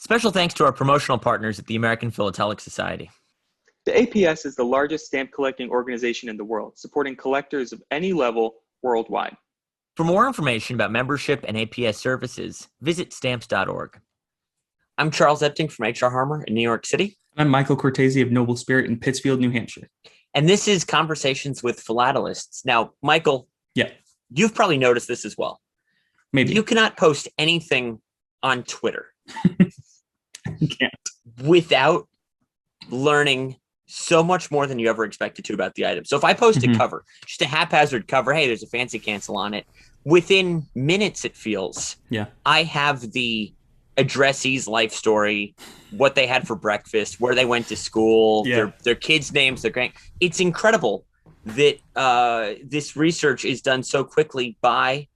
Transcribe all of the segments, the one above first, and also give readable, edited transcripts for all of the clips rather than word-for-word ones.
Special thanks to our promotional partners at the American Philatelic Society. The APS is the largest stamp collecting organization in the world, supporting collectors of any level worldwide. For more information about membership and APS services, visit stamps.org. I'm Charles Epting from H.R. Harmer in New York City. I'm Michael Cortese of NobleSpirit in Pittsfield, New Hampshire. And this is Conversations with Philatelists. Now, Michael, you've probably noticed this as well. Maybe. You cannot post anything on Twitter can't. without learning so much more than you ever expected to about the item. So if I post a cover, just a haphazard cover, hey, there's a fancy cancel on it, within minutes it feels, I have the addressee's life story, what they had for breakfast, where they went to school, their kids' names, their grand. It's incredible that this research is done so quickly by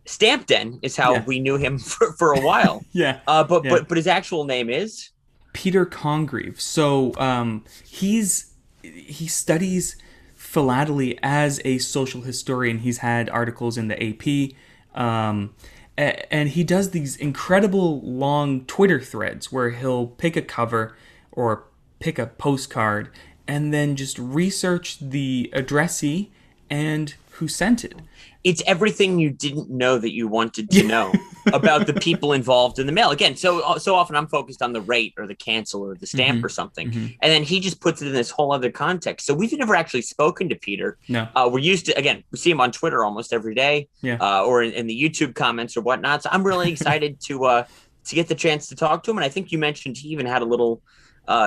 Stamp Den, is how we knew him for a while. But his actual name is Peter Congreve. So he studies philately as a social historian. He's had articles in the AP, and he does these incredible long Twitter threads where he'll pick a cover or pick a postcard and then just research the addressee and who sent it. It's everything you didn't know that you wanted to know about the people involved in the mail. Again, so often I'm focused on the rate or the cancel or the stamp or something. And then he just puts it in this whole other context. So we've never actually spoken to Peter. No. We're used to, again, we see him on Twitter almost every day or in the YouTube comments or whatnot. So I'm really excited to get the chance to talk to him. And I think you mentioned he even had a little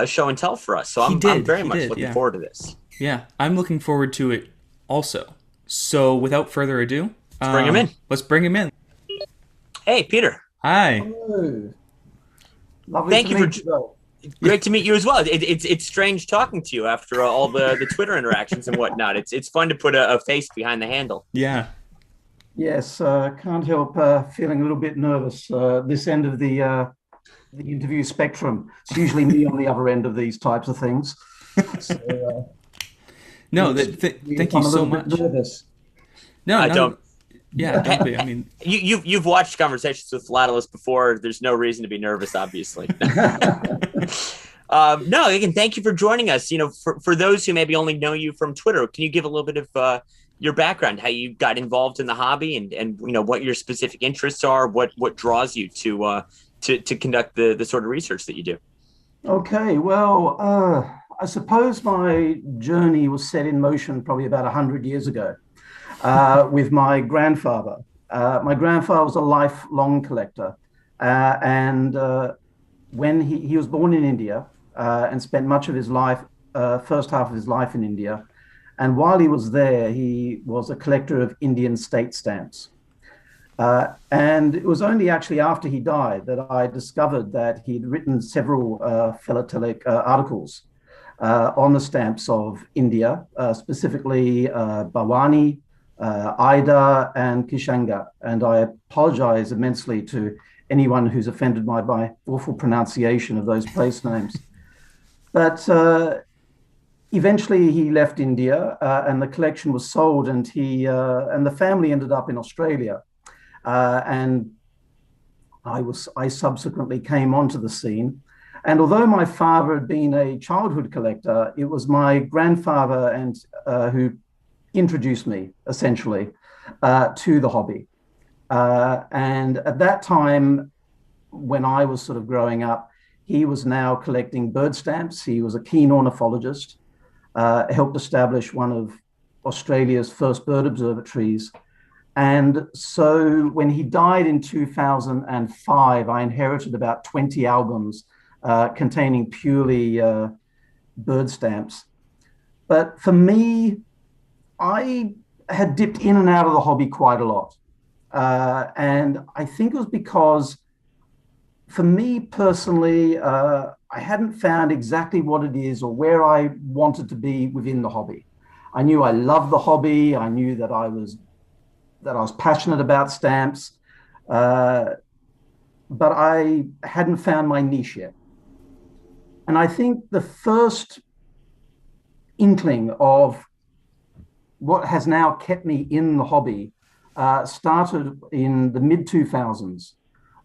show and tell for us. So I'm very much looking forward to this. Yeah, I'm looking forward to it also. So without further ado, let's bring him in. Let's bring him in. Hey, Peter. Hi. Hello. Lovely Thank to you meet you. Great to meet you as well. It's strange talking to you after all the Twitter interactions and whatnot. It's fun to put a face behind the handle. Yeah. Yes, can't help feeling a little bit nervous. This end of the interview spectrum. It's usually me on the other end of these types of things. So, no, thank you so much. No, I don't. Yeah, don't be. I mean, you've watched Conversations with Philatelist before. There's no reason to be nervous, obviously. No, again, thank you for joining us. You know, for those who maybe only know you from Twitter, can you give a little bit of your background, how you got involved in the hobby, and you know what your specific interests are, what draws you to conduct the sort of research that you do? Okay, well, I suppose my journey was set in motion probably about 100 years ago with my grandfather. My grandfather was a lifelong collector, and when he was born in India and spent much of his life, first half of his life in India, and while he was there, he was a collector of Indian state stamps. And it was only actually after he died that I discovered that he'd written several philatelic articles on the stamps of India, specifically Bhavani, Eyre, and Kishanga. And I apologize immensely to anyone who's offended by my awful pronunciation of those place names. But eventually he left India and the collection was sold, and and the family ended up in Australia. And I subsequently came onto the scene. And although my father had been a childhood collector, it was my grandfather who introduced me essentially to the hobby. And at that time, when I was sort of growing up, he was now collecting bird stamps. He was a keen ornithologist, helped establish one of Australia's first bird observatories. And so when he died in 2005, I inherited about 20 albums containing purely bird stamps. But for me, I had dipped in and out of the hobby quite a lot. And I think it was because, for me personally, I hadn't found exactly what it is or where I wanted to be within the hobby. I knew I loved the hobby. I knew that I was passionate about stamps, but I hadn't found my niche yet. And I think the first inkling of what has now kept me in the hobby started in the mid-2000s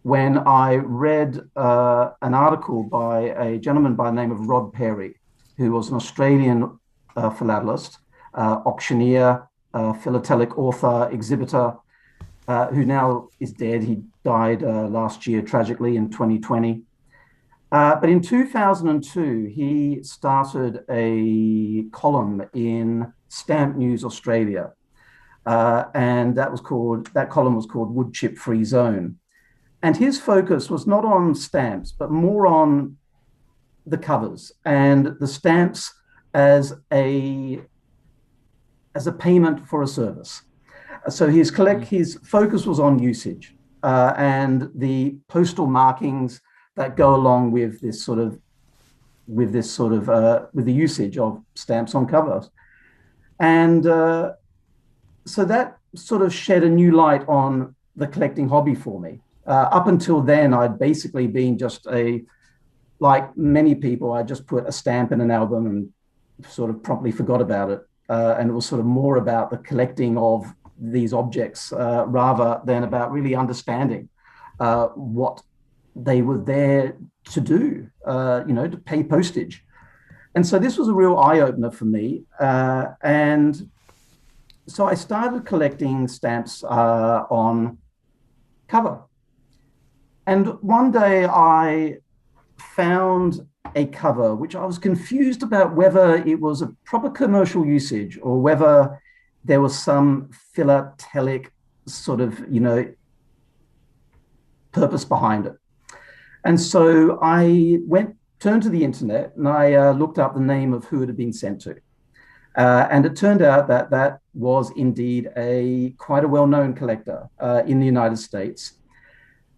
when I read an article by a gentleman by the name of Rod Perry, who was an Australian philatelist, auctioneer, philatelic author, exhibitor, who now is dead. He died last year, tragically, in 2020. But in 2002, he started a column in Stamp News Australia. And that column was called Wood Chip Free Zone. And his focus was not on stamps, but more on the covers and the stamps as a payment for a service. So his focus was on usage and the postal markings that go along with the usage of stamps on covers. And so that sort of shed a new light on the collecting hobby for me. Up until then, I'd basically been like many people, I just put a stamp in an album and sort of promptly forgot about it. And it was sort of more about the collecting of these objects rather than about really understanding what they were there to do, to pay postage. And so this was a real eye-opener for me. And so I started collecting stamps on cover. And one day I found a cover which I was confused about whether it was a proper commercial usage or whether there was some philatelic sort of, purpose behind it. And so I turned to the internet and I looked up the name of who it had been sent to. And it turned out that was indeed quite a well-known collector in the United States.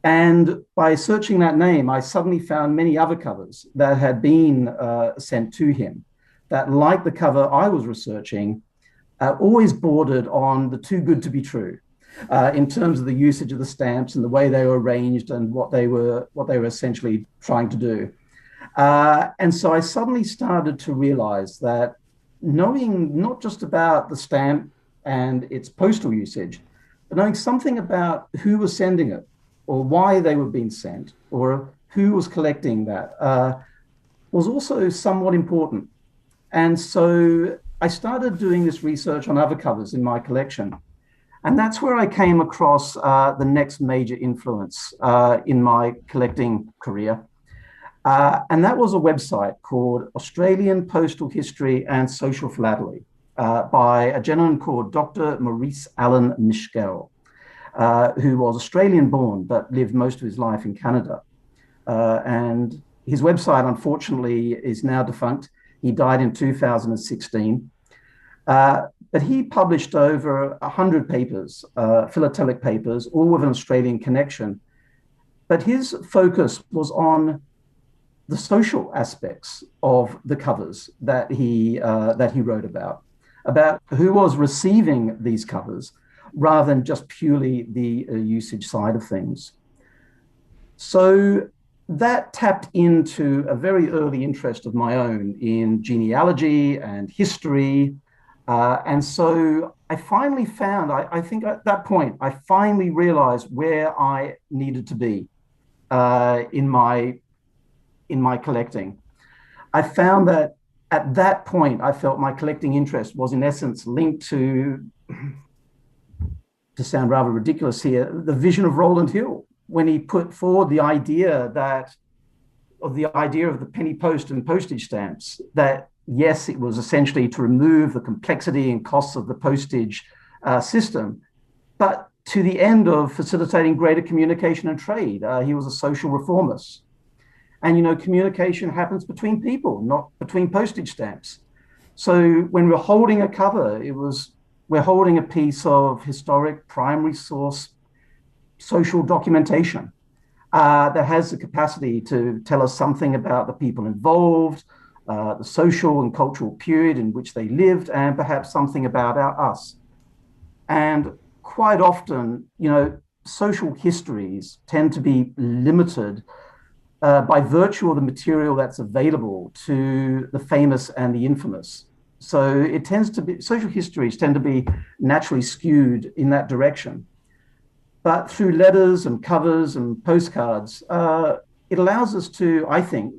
And by searching that name, I suddenly found many other covers that had been sent to him that, like the cover I was researching, always bordered on the too good to be true in terms of the usage of the stamps and the way they were arranged and what they were essentially trying to do. And so I suddenly started to realize that knowing not just about the stamp and its postal usage, but knowing something about who was sending it or why they were being sent or who was collecting that was also somewhat important. And so I started doing this research on other covers in my collection. And that's where I came across the next major influence in my collecting career. And that was a website called Australian Postal History and Social Philately by a gentleman called Dr. Maurice Allen Mischel, who was Australian born but lived most of his life in Canada. And his website, unfortunately, is now defunct. He died in 2016. But he published over 100 papers, philatelic papers, all with an Australian connection. But his focus was on the social aspects of the covers that he wrote about who was receiving these covers, rather than just purely the usage side of things. So that tapped into a very early interest of my own in genealogy and history. And so I finally found, I think at that point, I finally realized where I needed to be in my collecting. I found that at that point, I felt my collecting interest was in essence linked to sound rather ridiculous here, the vision of Rowland Hill, when he put forward the idea of the penny post and postage stamps, that yes, it was essentially to remove the complexity and costs of the postage system, but to the end of facilitating greater communication and trade. He was a social reformist. And, communication happens between people, not between postage stamps. So when we're holding a cover, we're holding a piece of historic primary source social documentation that has the capacity to tell us something about the people involved, the social and cultural period in which they lived, and perhaps something about us. And quite often, social histories tend to be limited by virtue of the material that's available to the famous and the infamous. So it tends to be, social histories tend to be naturally skewed in that direction. but through letters and covers and postcards, it allows us to, I think,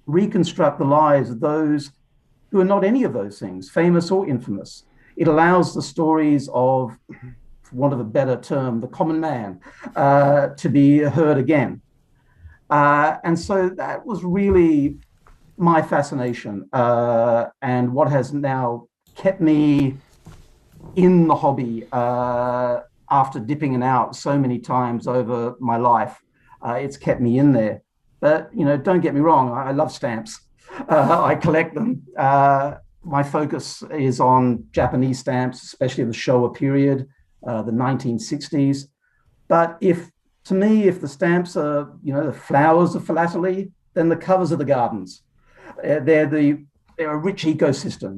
reconstruct the lives of those who are not any of those things, famous or infamous. It allows the stories of, for want of a better term, the common man, to be heard again. And so that was really my fascination, and what has now kept me in the hobby after dipping in and out so many times over my life. It's kept me in there. But, don't get me wrong, I love stamps. I collect them. My focus is on Japanese stamps, especially the Showa period, the 1960s. But if the stamps are, the flowers of philately, then the covers are the gardens. They're a rich ecosystem,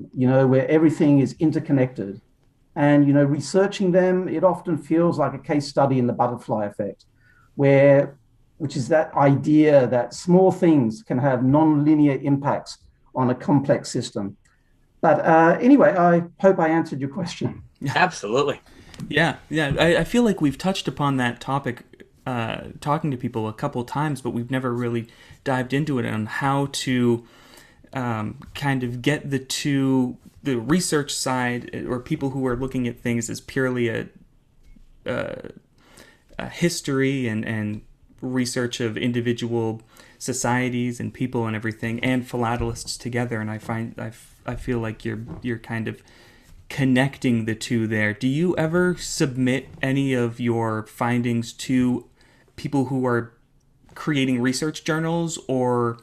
where everything is interconnected. And, researching them, it often feels like a case study in the butterfly effect, which is that idea that small things can have non-linear impacts on a complex system. But anyway, I hope I answered your question. Absolutely. Yeah. I feel like we've touched upon that topic talking to people a couple of times, but we've never really dived into it on how to kind of get the research side, or people who are looking at things as purely a history and research of individual societies and people and everything, and philatelists together. And I feel like you're kind of connecting the two there. Do you ever submit any of your findings to people who are creating research journals or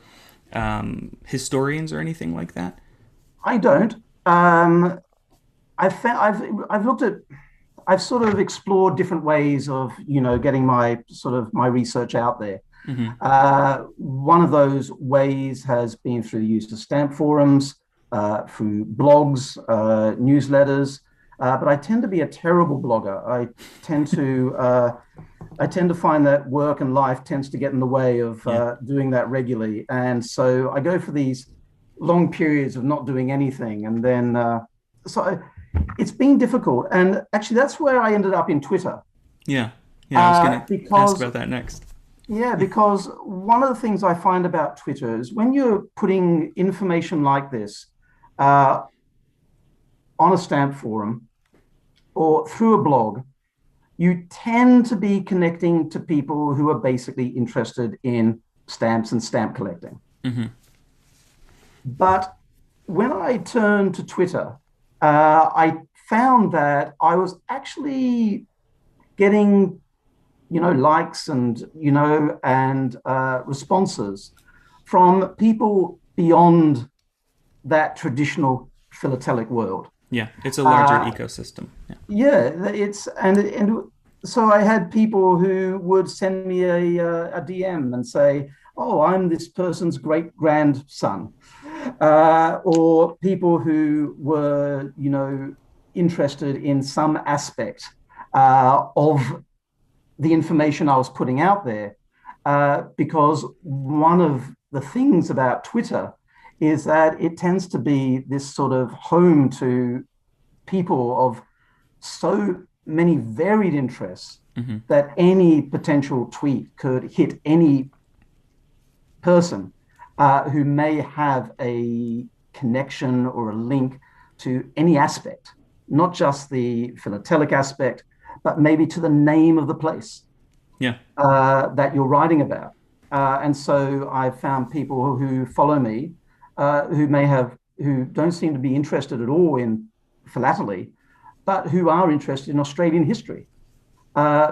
historians or anything like that? I don't. I've sort of explored different ways of, getting my research out there. Mm-hmm. One of those ways has been through the use of stamp forums, through blogs, newsletters. But I tend to be a terrible blogger. I tend to find that work and life tends to get in the way of doing that regularly. And so I go for these long periods of not doing anything. And then, it's been difficult. And actually, that's where I ended up in Twitter. Yeah, I was going to ask about that next. Yeah, because one of the things I find about Twitter is when you're putting information like this on a stamp forum or through a blog, you tend to be connecting to people who are basically interested in stamps and stamp collecting. Mm-hmm. But when I turned to Twitter, I found that I was actually getting, likes and, responses from people beyond that traditional philatelic world. Yeah, it's a larger ecosystem. And so I had people who would send me a DM and say, "Oh, I'm this person's great grandson," or people who were, interested in some aspect of the information I was putting out there, because one of the things about Twitter is that it tends to be this sort of home to people of so many varied interests, mm-hmm. that any potential tweet could hit any person who may have a connection or a link to any aspect, not just the philatelic aspect, but maybe to the name of the place that you're writing about. And so I've found people who follow me who don't seem to be interested at all in philately, but who are interested in Australian history,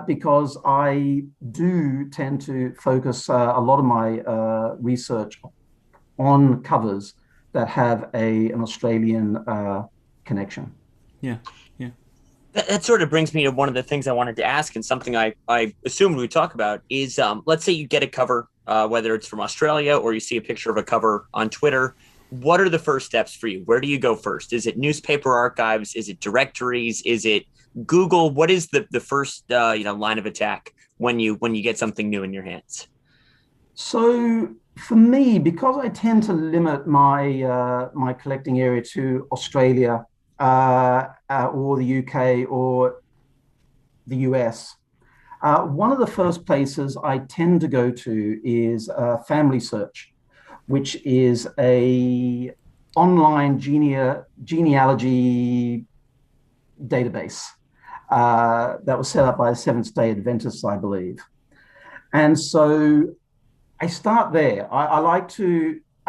because I do tend to focus a lot of my research on covers that have an Australian connection. Yeah. That sort of brings me to one of the things I wanted to ask, and something I assumed we'd talk about is, let's say you get a cover, whether it's from Australia or you see a picture of a cover on Twitter. What are the first steps for you? Where do you go first? Is it newspaper archives? Is it directories? Is it Google? What is the first line of attack when you get something new in your hands? So for me, because I tend to limit my my collecting area to Australia or the UK or the US, One of the first places I tend to go to is Family Search, which is a online genealogy database that was set up by the Seventh-day Adventists, I believe. And so I start there. I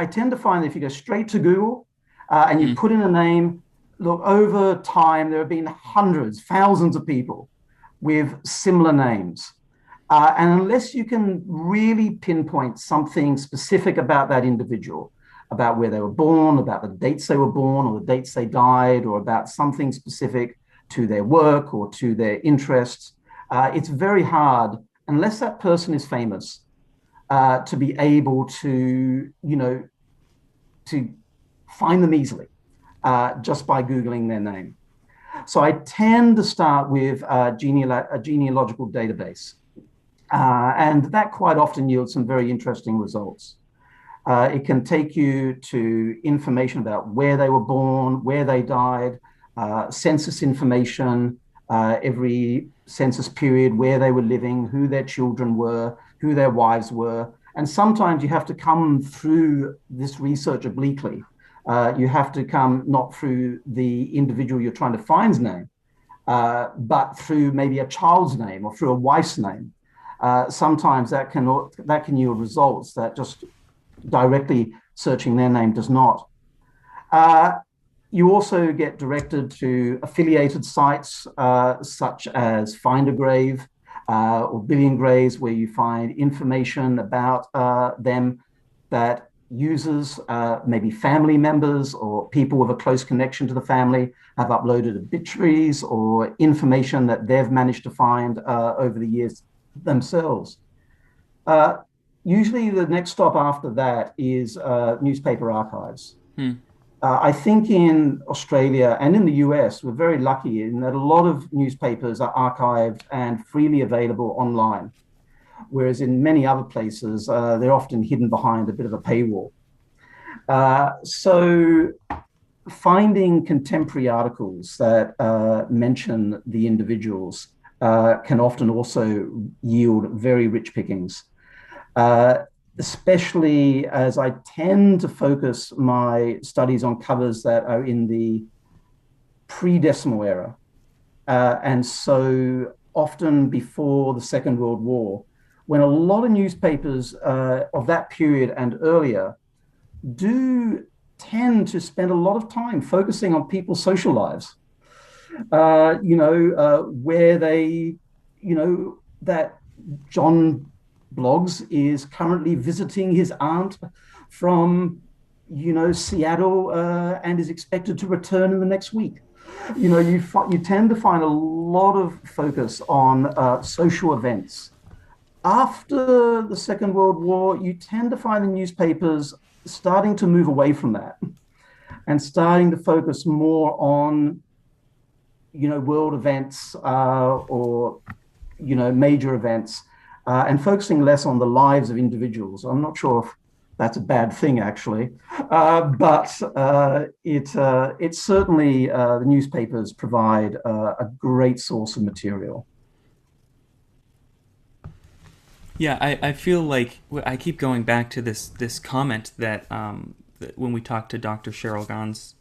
tend to find that if you go straight to Google and you put in a name, look, over time, there have been hundreds, thousands of people with similar names. And unless you can really pinpoint something specific about that individual, about where they were born, about the dates they were born or the dates they died, or about something specific to their work or to their interests, it's very hard, unless that person is famous, to be able to, to find them easily just by Googling their name. So I tend to start with a genealogical database. And that quite often yields some very interesting results. It can take you to information about where they were born, where they died, census information, every census period, where they were living, who their children were, who their wives were. And sometimes you have to come through this research obliquely. You have to come not through the individual you're trying to find's name, but through maybe a child's name or through a wife's name. Sometimes that can yield results that just directly searching their name does not. You also get directed to affiliated sites such as Find a Grave or Billion Graves, where you find information about them that users, maybe family members or people with a close connection to the family, have uploaded obituaries or information that they've managed to find over the years themselves. Usually the next stop after that is newspaper archives. I think in Australia and in the US, we're very lucky in that a lot of newspapers are archived and freely available online, whereas in many other places, they're often hidden behind a bit of a paywall. So finding contemporary articles that mention the individuals can often also yield very rich pickings. Especially as I tend to focus my studies on covers that are in the pre-decimal era. And so often before the Second World War, when a lot of newspapers of that period and earlier do tend to spend a lot of time focusing on people's social lives, where they, that John Bloggs is currently visiting his aunt from, Seattle and is expected to return in the next week. You tend to find a lot of focus on social events. After the Second World War, you tend to find the newspapers starting to move away from that and starting to focus more on, world events or, major events. And focusing less on the lives of individuals. I'm not sure if that's a bad thing, actually, but it's certainly the newspapers provide a great source of material. Yeah, I feel like I keep going back to this comment that when we talked to Dr. Cheryl Gans,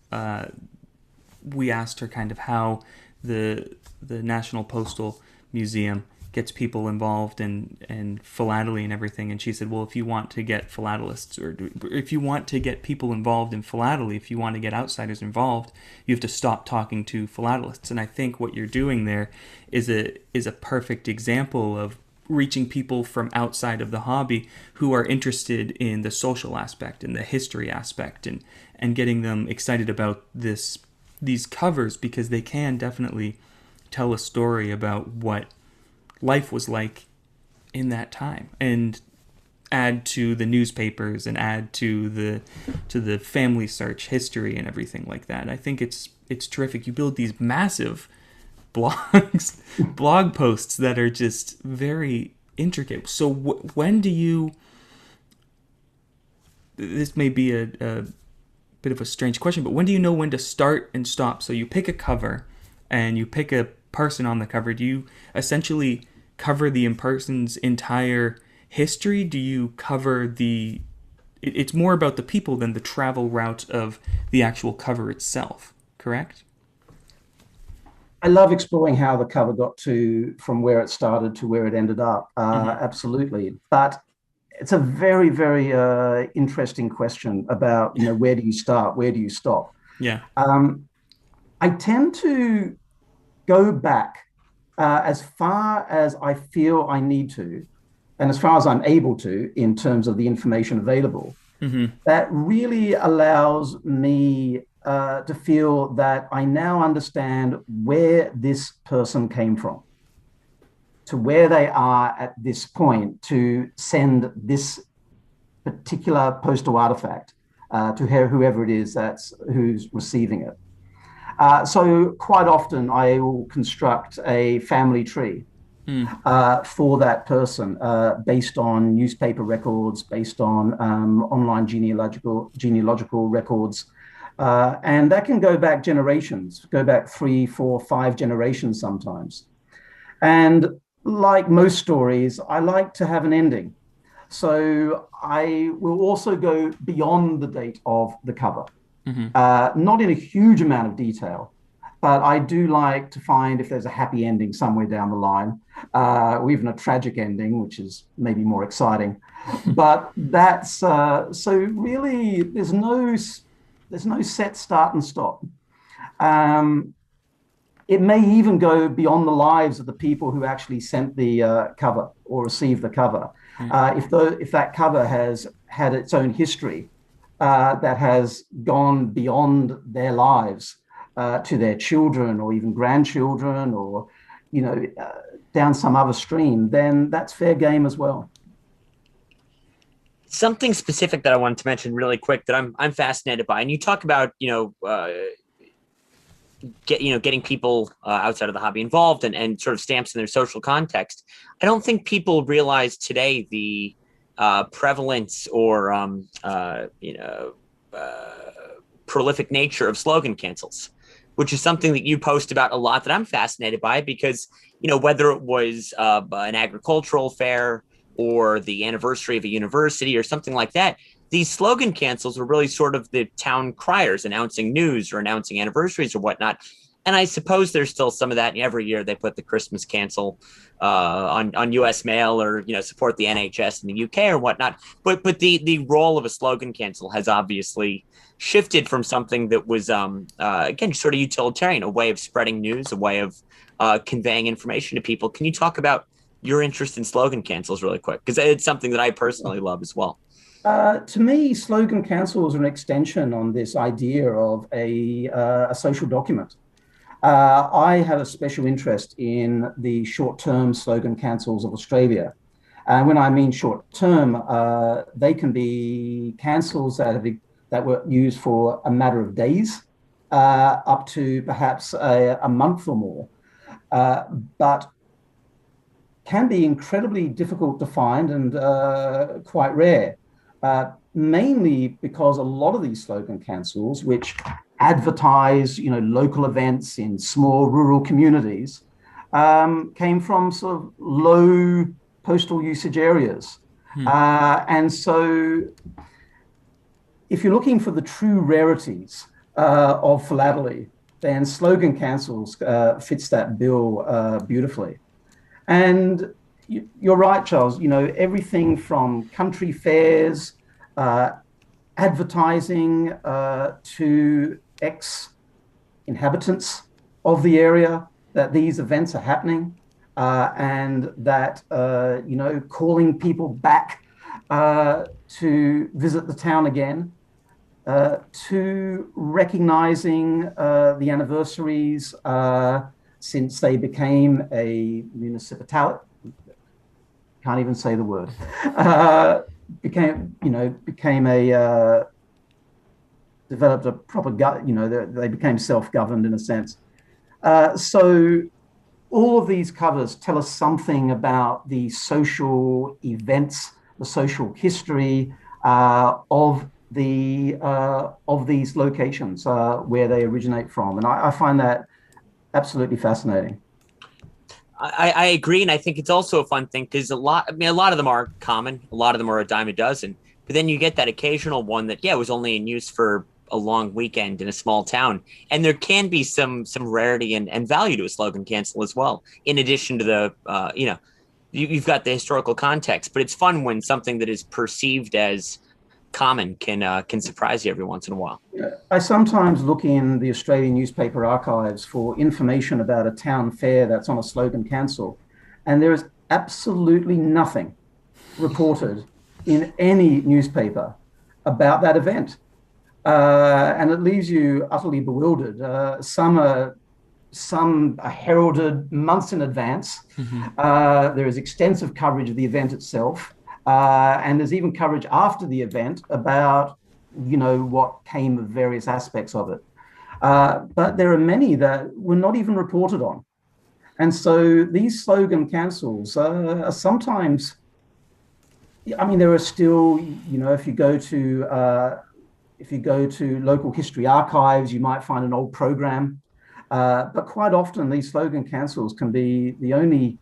we asked her kind of how the National Postal Museum gets people involved in philately and everything, and she said, well, if you want to get philatelists, or if you want to get people involved in philately, if you want to get outsiders involved, you have to stop talking to philatelists. And I think what you're doing there is a perfect example of reaching people from outside of the hobby who are interested in the social aspect and the history aspect, and getting them excited about these covers, because they can definitely tell a story about what life was like in that time, and add to the newspapers and add to the family search history and everything like that. I think it's terrific. You build these massive blog posts that are just very intricate. So when do you, this may be a bit of a strange question, but when do you know when to start and stop? So you pick a cover and you pick a person on the cover. Do you essentially cover the person's entire history? Do you cover it's more about the people than the travel route of the actual cover itself, correct? I love exploring how the cover got to from where it started to where it ended up. Absolutely. But it's a very, very interesting question about, where do you start? Where do you stop? Yeah. I tend to go back as far as I feel I need to, and as far as I'm able to, in terms of the information available. That really allows me to feel that I now understand where this person came from, to where they are at this point, to send this particular postal artifact to whoever it is who's receiving it. So quite often I will construct a family tree for that person based on newspaper records, based on online genealogical records. And that can go back generations, go back 3, 4, 5 generations sometimes. And like most stories, I like to have an ending. So I will also go beyond the date of the cover, not in a huge amount of detail, but I do like to find if there's a happy ending somewhere down the line, or even a tragic ending, which is maybe more exciting. But that's so really there's no set start and stop. It may even go beyond the lives of the people who actually sent the cover or received the cover. If that cover has had its own history that has gone beyond their lives to their children or even grandchildren or, down some other stream, then that's fair game as well. Something specific that I wanted to mention really quick that I'm fascinated by, and you talk about, getting people outside of the hobby involved and sort of stamps in their social context. I don't think people realize today the prevalence or prolific nature of slogan cancels, which is something that you post about a lot that I'm fascinated by because, whether it was an agricultural fair or the anniversary of a university or something like that, these slogan cancels were really sort of the town criers announcing news or announcing anniversaries or whatnot. And I suppose there's still some of that. And every year they put the Christmas cancel on U.S. mail or, support the NHS in the UK or whatnot. But the role of a slogan cancel has obviously shifted from something that was, again, sort of utilitarian, a way of spreading news, a way of conveying information to people. Can you talk about your interest in slogan cancels really quick? Because it's something that I personally love as well. To me, slogan cancels are an extension on this idea of a social document. I have a special interest in the short-term slogan cancels of Australia. And when I mean short-term, they can be cancels that were used for a matter of days, up to perhaps a month or more, but can be incredibly difficult to find and quite rare. Mainly because a lot of these slogan cancels, which advertise, local events in small rural communities, came from sort of low postal usage areas. And so if you're looking for the true rarities of philately, then slogan cancels fits that bill beautifully. And you're right, Charles, everything from country fairs, advertising to ex-inhabitants of the area that these events are happening, and that, calling people back to visit the town again, to recognizing the anniversaries since they became a municipality. Can't even say the word. Developed a proper they became self-governed in a sense. So all of these covers tell us something about the social events, the social history of these locations where they originate from, and I find that absolutely fascinating. I agree, and I think it's also a fun thing because a lot of them are common. A lot of them are a dime a dozen. But then you get that occasional one that was only in use for a long weekend in a small town, and there can be some rarity and value to a slogan cancel as well. In addition to the you've got the historical context, but it's fun when something that is perceived as common can surprise you every once in a while. I sometimes look in the Australian newspaper archives for information about a town fair that's on a slogan cancel, and there is absolutely nothing reported in any newspaper about that event. And it leaves you utterly bewildered. Some are heralded months in advance. There is extensive coverage of the event itself. And there's even coverage after the event about, what came of various aspects of it. But there are many that were not even reported on. And so these slogan cancels are sometimes, there are still, if you go to local history archives, you might find an old program. But quite often these slogan cancels can be the only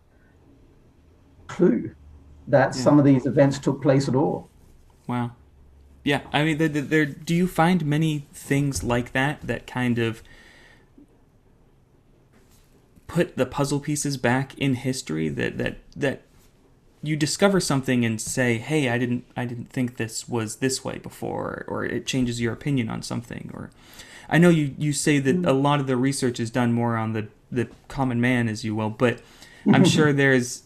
clue that some of these events took place at all. Wow. Yeah, do you find many things like that kind of put the puzzle pieces back in history, that you discover something and say, hey, I didn't think this was this way before, or it changes your opinion on something? Or I know you say that a lot of the research is done more on the common man, as you will, but I'm sure there's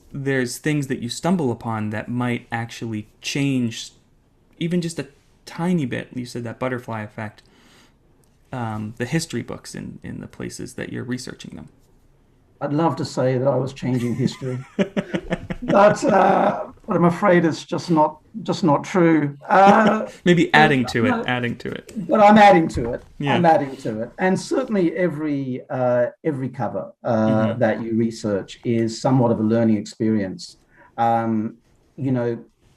things that you stumble upon that might actually change even just a tiny bit. You said that butterfly effect, the history books in the places that you're researching them. I'd love to say that I was changing history, but I'm afraid it's just not true. Maybe adding to it. But I'm adding to it. Yeah. I'm adding to it, and certainly every cover that you research is somewhat of a learning experience.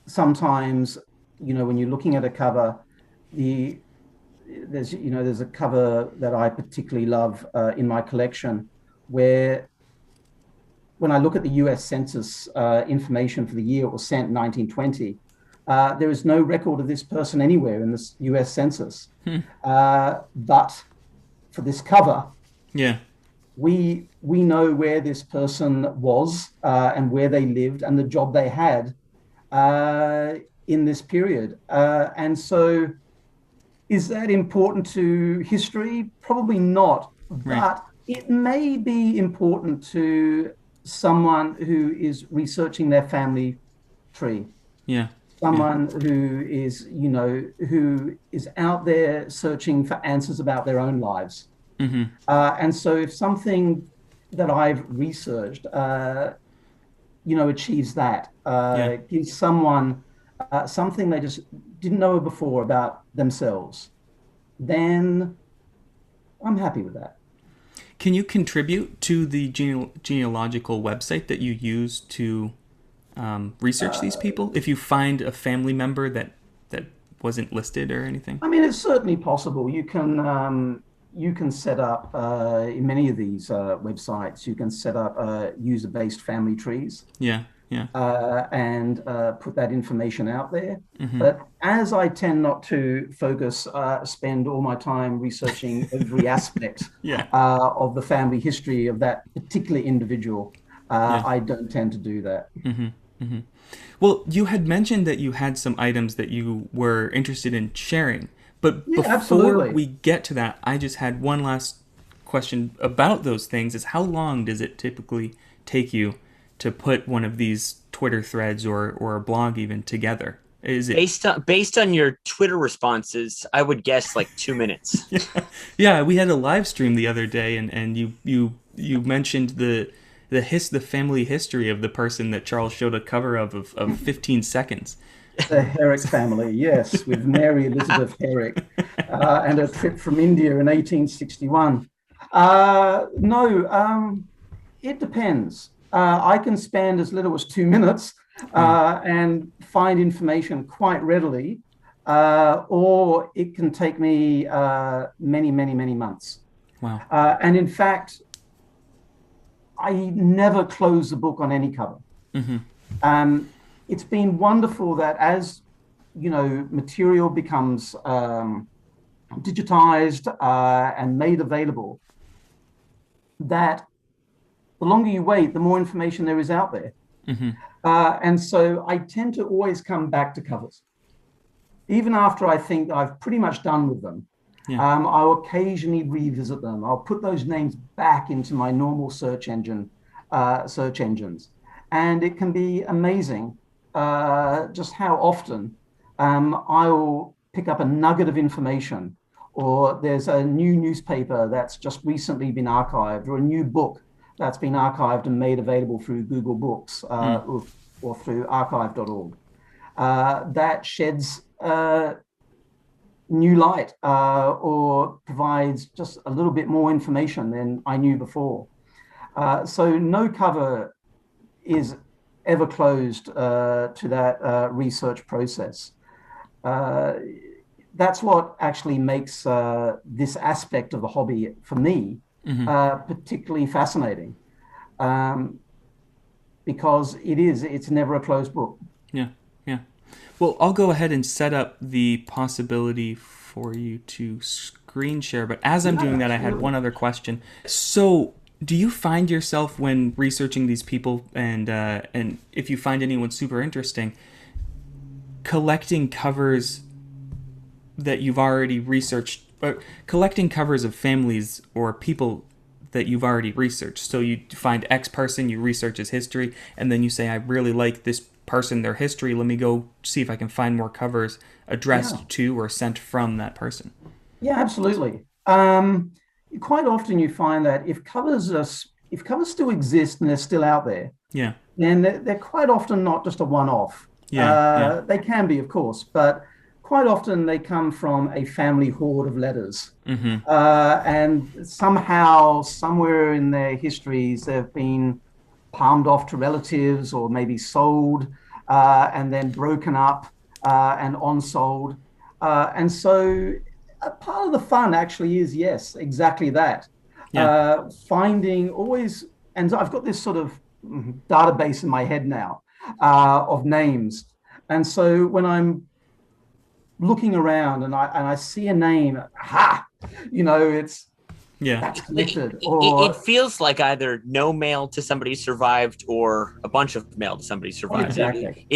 Sometimes when you're looking at a cover, there's a cover that I particularly love in my collection, where when I look at the US Census information for the year it was sent, 1920, there is no record of this person anywhere in this US Census. But for this cover, we know where this person was and where they lived and the job they had in this period. And so is that important to history? Probably not. Right. But it may be important to someone who is researching their family tree. Yeah. Someone who is out there searching for answers about their own lives. And so if something that I've researched, achieves that, gives someone something they just didn't know before about themselves, then I'm happy with that. Can you contribute to the genealogical website that you use to research these people? If you find a family member that wasn't listed or anything? It's certainly possible. You can set up, in many of these websites, you can set up user-based family trees. And put that information out there. But as I tend not to spend all my time researching every aspect of the family history of that particular individual, I don't tend to do that. Well, you had mentioned that you had some items that you were interested in sharing. But before we get to that, I just had one last question about those things. Is how long does it typically take you to put one of these Twitter threads or a blog even together? Is it based on your Twitter responses? I would guess like 2 minutes. Yeah, we had a live stream the other day, and you mentioned the family history of the person that Charles showed a cover of 15 seconds. The Herrick family, yes, with Mary Elizabeth Herrick, and a trip from India in 1861. It depends. I can spend as little as 2 minutes and find information quite readily, or it can take me many, many, many months. Wow. And in fact, I never close the book on any cover. It's been wonderful that as, material becomes digitized and made available, that the longer you wait, the more information there is out there. And so I tend to always come back to covers. Even after I think I've pretty much done with them, I'll occasionally revisit them. I'll put those names back into my normal search engines. And it can be amazing just how often I'll pick up a nugget of information, or there's a new newspaper that's just recently been archived, or a new book that's been archived and made available through Google Books or through archive.org that sheds new light or provides just a little bit more information than I knew before. So no cover is ever closed to that research process. That's what actually makes this aspect of the hobby for me particularly fascinating, because it's never a closed book. Yeah. Well, I'll go ahead and set up the possibility for you to screen share. But as I'm doing that, I had one other question. So do you find yourself, when researching these people, and if you find anyone super interesting, collecting covers that you've already researched, collecting covers of families or people that you've already researched? So you find X person, you research his history, and then you say, I really like this person, their history, let me go see if I can find more covers addressed to or sent from that person. Yeah, absolutely. Quite often you find that if covers still exist and they're still out there, then they're quite often not just a one-off. They can be, of course, but quite often they come from a family hoard of letters. And somehow, somewhere in their histories, they've been palmed off to relatives, or maybe sold and then broken up and on-sold. And so part of the fun actually is, yes, exactly that. Finding always, and I've got this sort of database in my head now of names. And so when I'm looking around and I see a name, it's that's connected. It feels like either no mail to somebody survived or a bunch of mail to somebody survived. Exactly.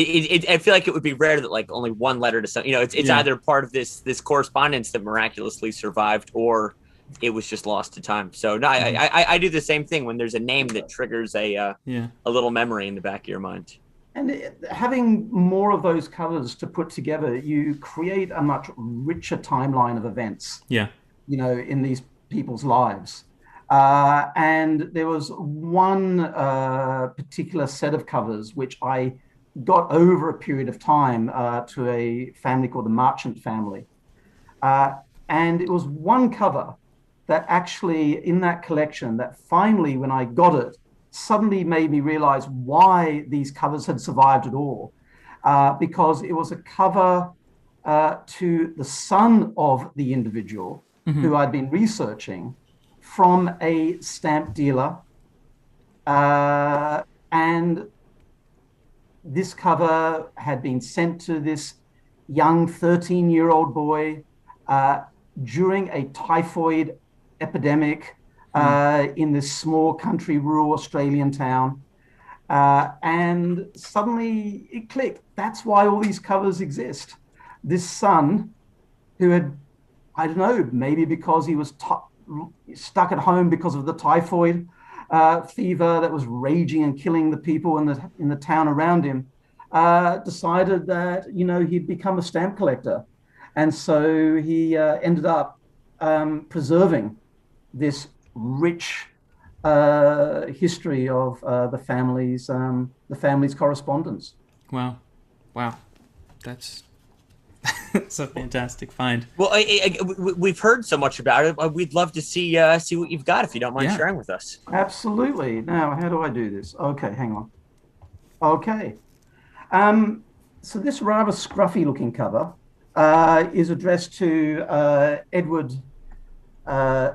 I feel like it would be rare that like only one letter to some. It's either part of this correspondence that miraculously survived, or it was just lost to time. So no, I do the same thing when there's a name that triggers a little memory in the back of your mind. And having more of those covers to put together, you create a much richer timeline of events. In these people's lives. And there was one particular set of covers which I got over a period of time to a family called the Marchand family. And it was one cover that actually, in that collection, that finally, when I got it, suddenly made me realize why these covers had survived at all. Because it was a cover to the son of the individual who I'd been researching, from a stamp dealer. And this cover had been sent to this young 13-year-old boy during a typhoid epidemic in this small country, rural Australian town. And suddenly it clicked. That's why all these covers exist. This son who had, I don't know, maybe because he was stuck at home because of the typhoid fever that was raging and killing the people in the town around him, decided that, he'd become a stamp collector. And so he ended up preserving this rich history of the family's correspondence. Wow. That's a fantastic find. Well, we've heard so much about it. We'd love to see what you've got, if you don't mind sharing with us. Absolutely. Now, how do I do this? Okay, hang on. Okay. So this rather scruffy looking cover is addressed to Edward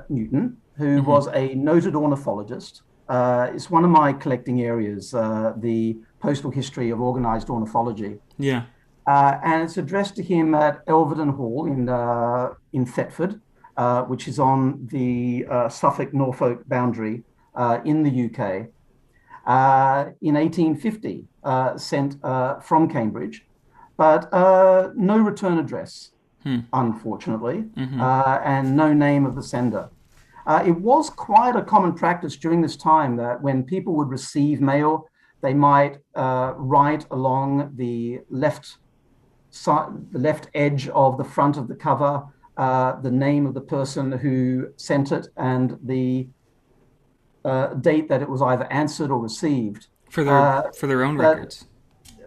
Newton, who was a noted ornithologist It's one of my collecting areas, the postal history of organized ornithology. Yeah. And it's addressed to him at Elvedon Hall in Thetford, which is on the Suffolk-Norfolk boundary in the UK. In 1850, sent from Cambridge, but no return address, unfortunately, and no name of the sender. It was quite a common practice during this time that when people would receive mail, they might write along the left edge of the front of the cover the name of the person who sent it and the date that it was either answered or received. For their own records.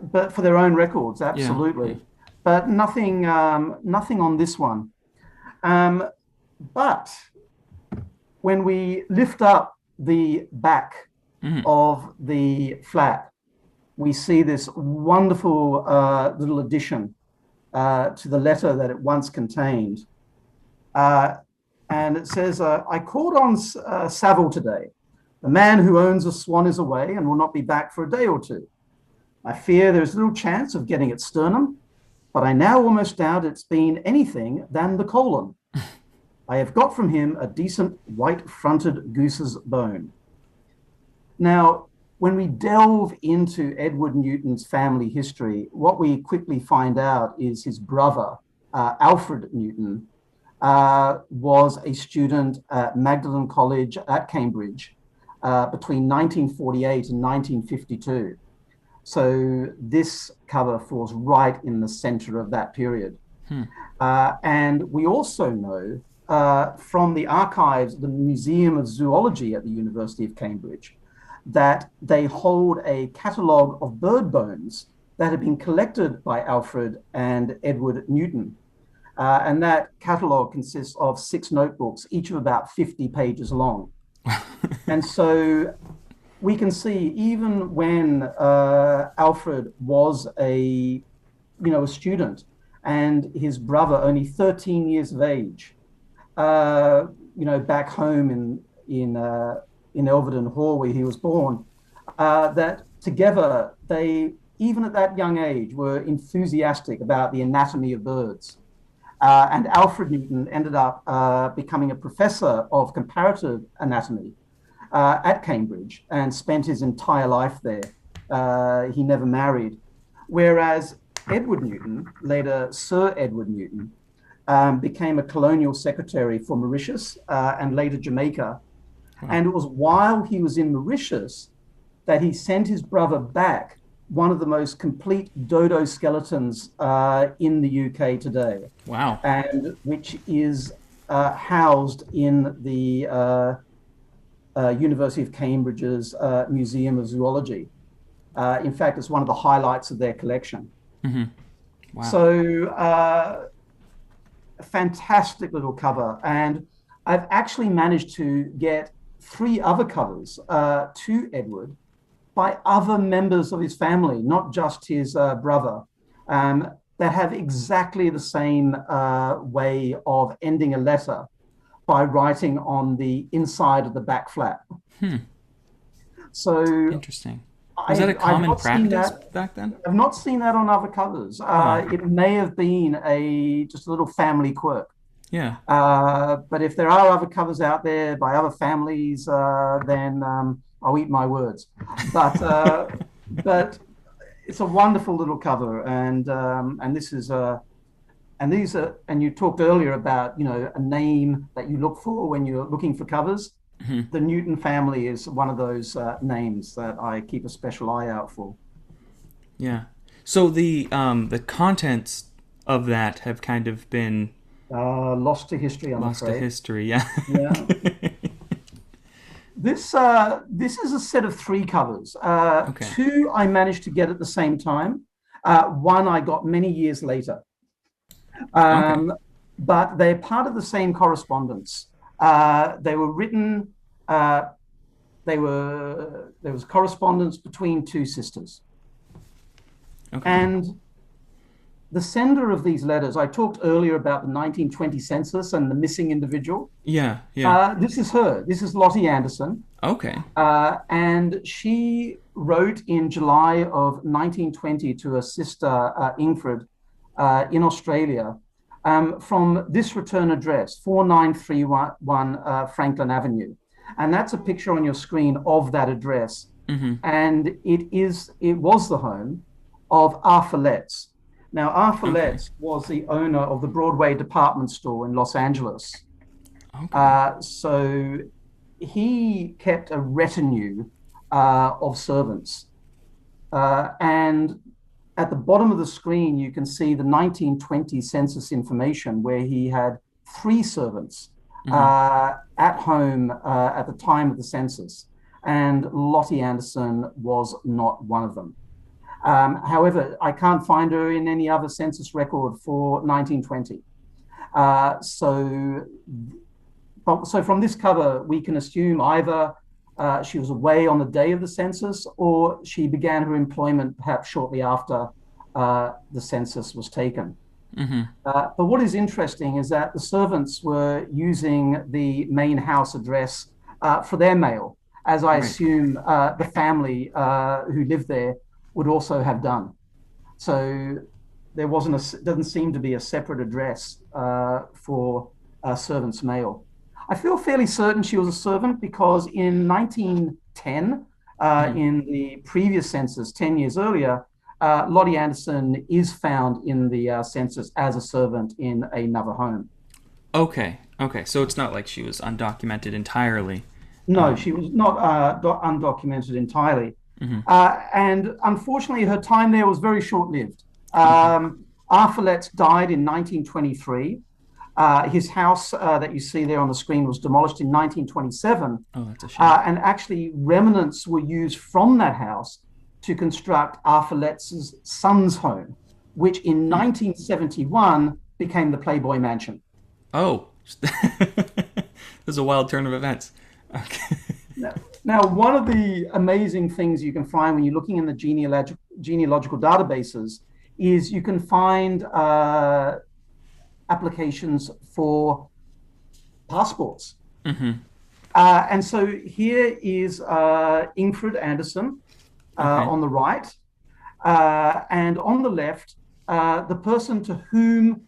But for their own records, absolutely. Yeah. But nothing on this one. But when we lift up the back of the flat, we see this wonderful little addition to the letter that it once contained. And it says, I called on Saville today. The man who owns a swan is away and will not be back for a day or two. I fear there is little chance of getting its sternum, but I now almost doubt it's been anything than the colon. I have got from him a decent white-fronted goose's bone. Now, when we delve into Edward Newton's family history, what we quickly find out is his brother, Alfred Newton, was a student at Magdalen College at Cambridge between 1948 and 1952. So this cover falls right in the center of that period. And we also know from the archives of the Museum of Zoology at the University of Cambridge that they hold a catalogue of bird bones that had been collected by Alfred and Edward Newton. And that catalogue consists of 6 notebooks, each of about 50 pages long. And so we can see even when Alfred was a student and his brother only 13 years of age, back home in Elvedon Hall where he was born, that together they, even at that young age, were enthusiastic about the anatomy of birds. And Alfred Newton ended up becoming a professor of comparative anatomy at Cambridge and spent his entire life there. He never married. Whereas Edward Newton, later Sir Edward Newton, became a colonial secretary for Mauritius and later Jamaica. And it was while he was in Mauritius that he sent his brother back one of the most complete dodo skeletons in the UK today. Wow. And which is housed in the University of Cambridge's Museum of Zoology. In fact, it's one of the highlights of their collection. Wow. So a fantastic little cover. And I've actually managed to get 3 other covers to Edward by other members of his family, not just his brother, that have exactly the same way of ending a letter by writing on the inside of the back flap. So interesting. Was that a common practice back then? I've not seen that on other covers. It may have been just a little family quirk. Yeah. But if there are other covers out there by other families, then I'll eat my words. But it's a wonderful little cover, and this is and these are, and you talked earlier about a name that you look for when you're looking for covers. The Newton family is one of those names that I keep a special eye out for. Yeah. So the contents of that have kind of been lost to history, I'm lost afraid. to history, yeah. Yeah. This is a set of 3 covers. Okay. 2 I managed to get at the same time. 1 I got many years later. Okay. But they're part of the same correspondence. They were written. There was correspondence between 2 sisters. Okay. And the sender of these letters, I talked earlier about the 1920 census and the missing individual. Yeah, yeah. This is her. This is Lottie Anderson. Okay. And she wrote in July of 1920 to her sister, Ingrid, in Australia, from this return address, 4931 Franklin Avenue. And that's a picture on your screen of that address. Mm-hmm. And it was the home of Philatelist. Now, Philatelist was the owner of the Broadway department store in Los Angeles. Okay. So he kept a retinue of servants. And at the bottom of the screen, you can see the 1920 census information where he had 3 servants at home at the time of the census. And Lottie Anderson was not one of them. However, I can't find her in any other census record for 1920. So from this cover, we can assume either she was away on the day of the census, or she began her employment perhaps shortly after the census was taken. Mm-hmm. But what is interesting is that the servants were using the main house address for their mail, as I assume the family who lived there would also have done. So there doesn't seem to be a separate address for servants' mail. I feel fairly certain she was a servant because in 1910, in the previous census, 10 years earlier, Lottie Anderson is found in the census as a servant in another home. Okay. So it's not like she was undocumented entirely. No, she was not undocumented entirely. Mm-hmm. And unfortunately, her time there was very short-lived. Philatelist died in 1923. His house that you see there on the screen was demolished in 1927. Oh, that's a shame. And actually, remnants were used from that house to construct Philalist's son's home, which in 1971 became the Playboy Mansion. Oh, there's a wild turn of events. Okay. Now, one of the amazing things you can find when you're looking in the genealogical databases is you can find applications for passports. Mm-hmm. And so here is Ingrid Anderson on the right. And on the left, the person to whom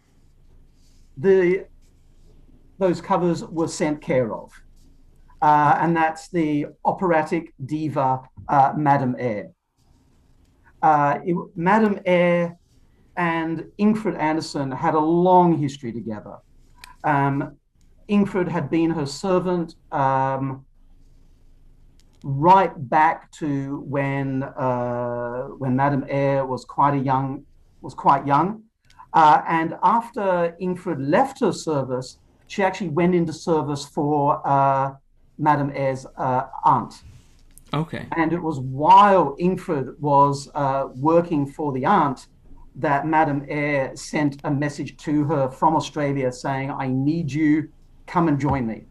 those covers were sent care of. And that's the operatic diva, Madame Eyre. Madame Eyre and Ingrid Anderson had a long history together. Ingrid had been her servant right back to when Madame Eyre was quite young. And after Ingrid left her service, she actually went into service for Madame Eyre's aunt. Okay. And it was while Ingrid was working for the aunt that Madame Eyre sent a message to her from Australia saying, "I need you, come and join me."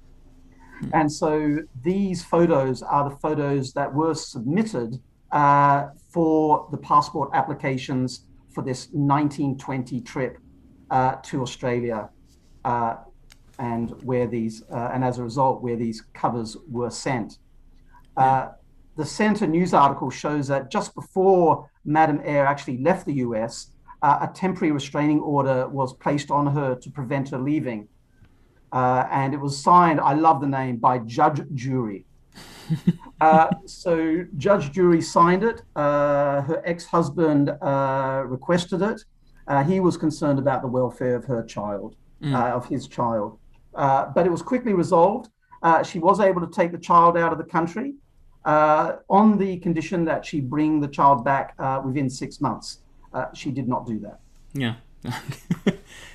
And so these photos are the photos that were submitted for the passport applications for this 1920 trip to Australia, and as a result, where these covers were sent. The Centre news article shows that just before Madame Eyre actually left the US, a temporary restraining order was placed on her to prevent her leaving. And it was signed, I love the name, by Judge Jury. So Judge Jury signed it. Her ex-husband requested it. He was concerned about the welfare of her child, of his child. But it was quickly resolved. She was able to take the child out of the country on the condition that she bring the child back within 6 months. She did not do that. Yeah.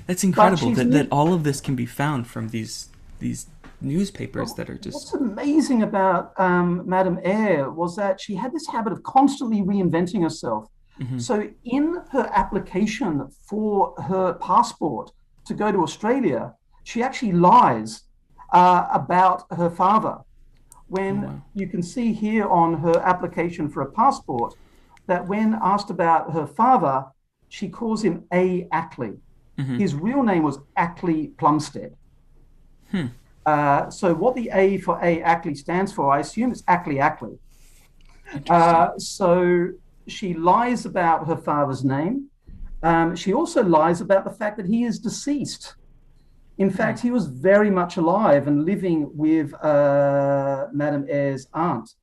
That's incredible that all of this can be found from these newspapers that are just... What's amazing about Madame Eyre was that she had this habit of constantly reinventing herself. Mm-hmm. So in her application for her passport to go to Australia, she actually lies about her father. When you can see here on her application for a passport that when asked about her father, she calls him A. Ackley. Mm-hmm. His real name was Ackley Plumstead. So what the A for A. Ackley stands for, I assume it's Ackley Ackley. So she lies about her father's name. She also lies about the fact that he is deceased. In fact, he was very much alive and living with Madame Eyre's aunt,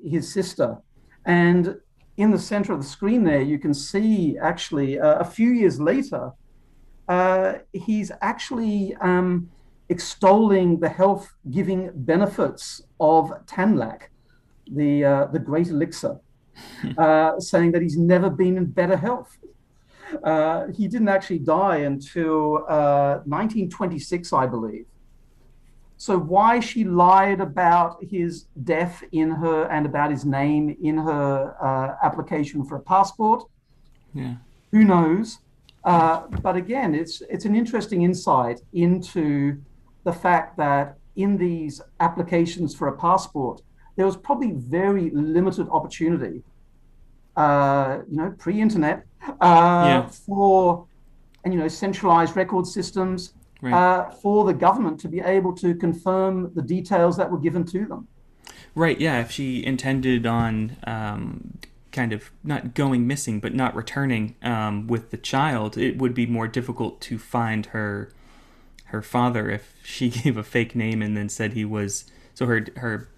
his sister. And in the center of the screen there, you can see actually a few years later, he's actually extolling the health-giving benefits of Tanlac, the great elixir, saying that he's never been in better health. He didn't actually die until 1926, I believe. So why she lied about his death in her and about his name in her application for a passport, who knows? But again, it's an interesting insight into the fact that in these applications for a passport, there was probably very limited opportunity, pre-internet, for, centralized record systems, for the government to be able to confirm the details that were given to them. Right, yeah. If she intended on kind of not going missing, but not returning with the child, it would be more difficult to find her father if she gave a fake name and then said he was, so her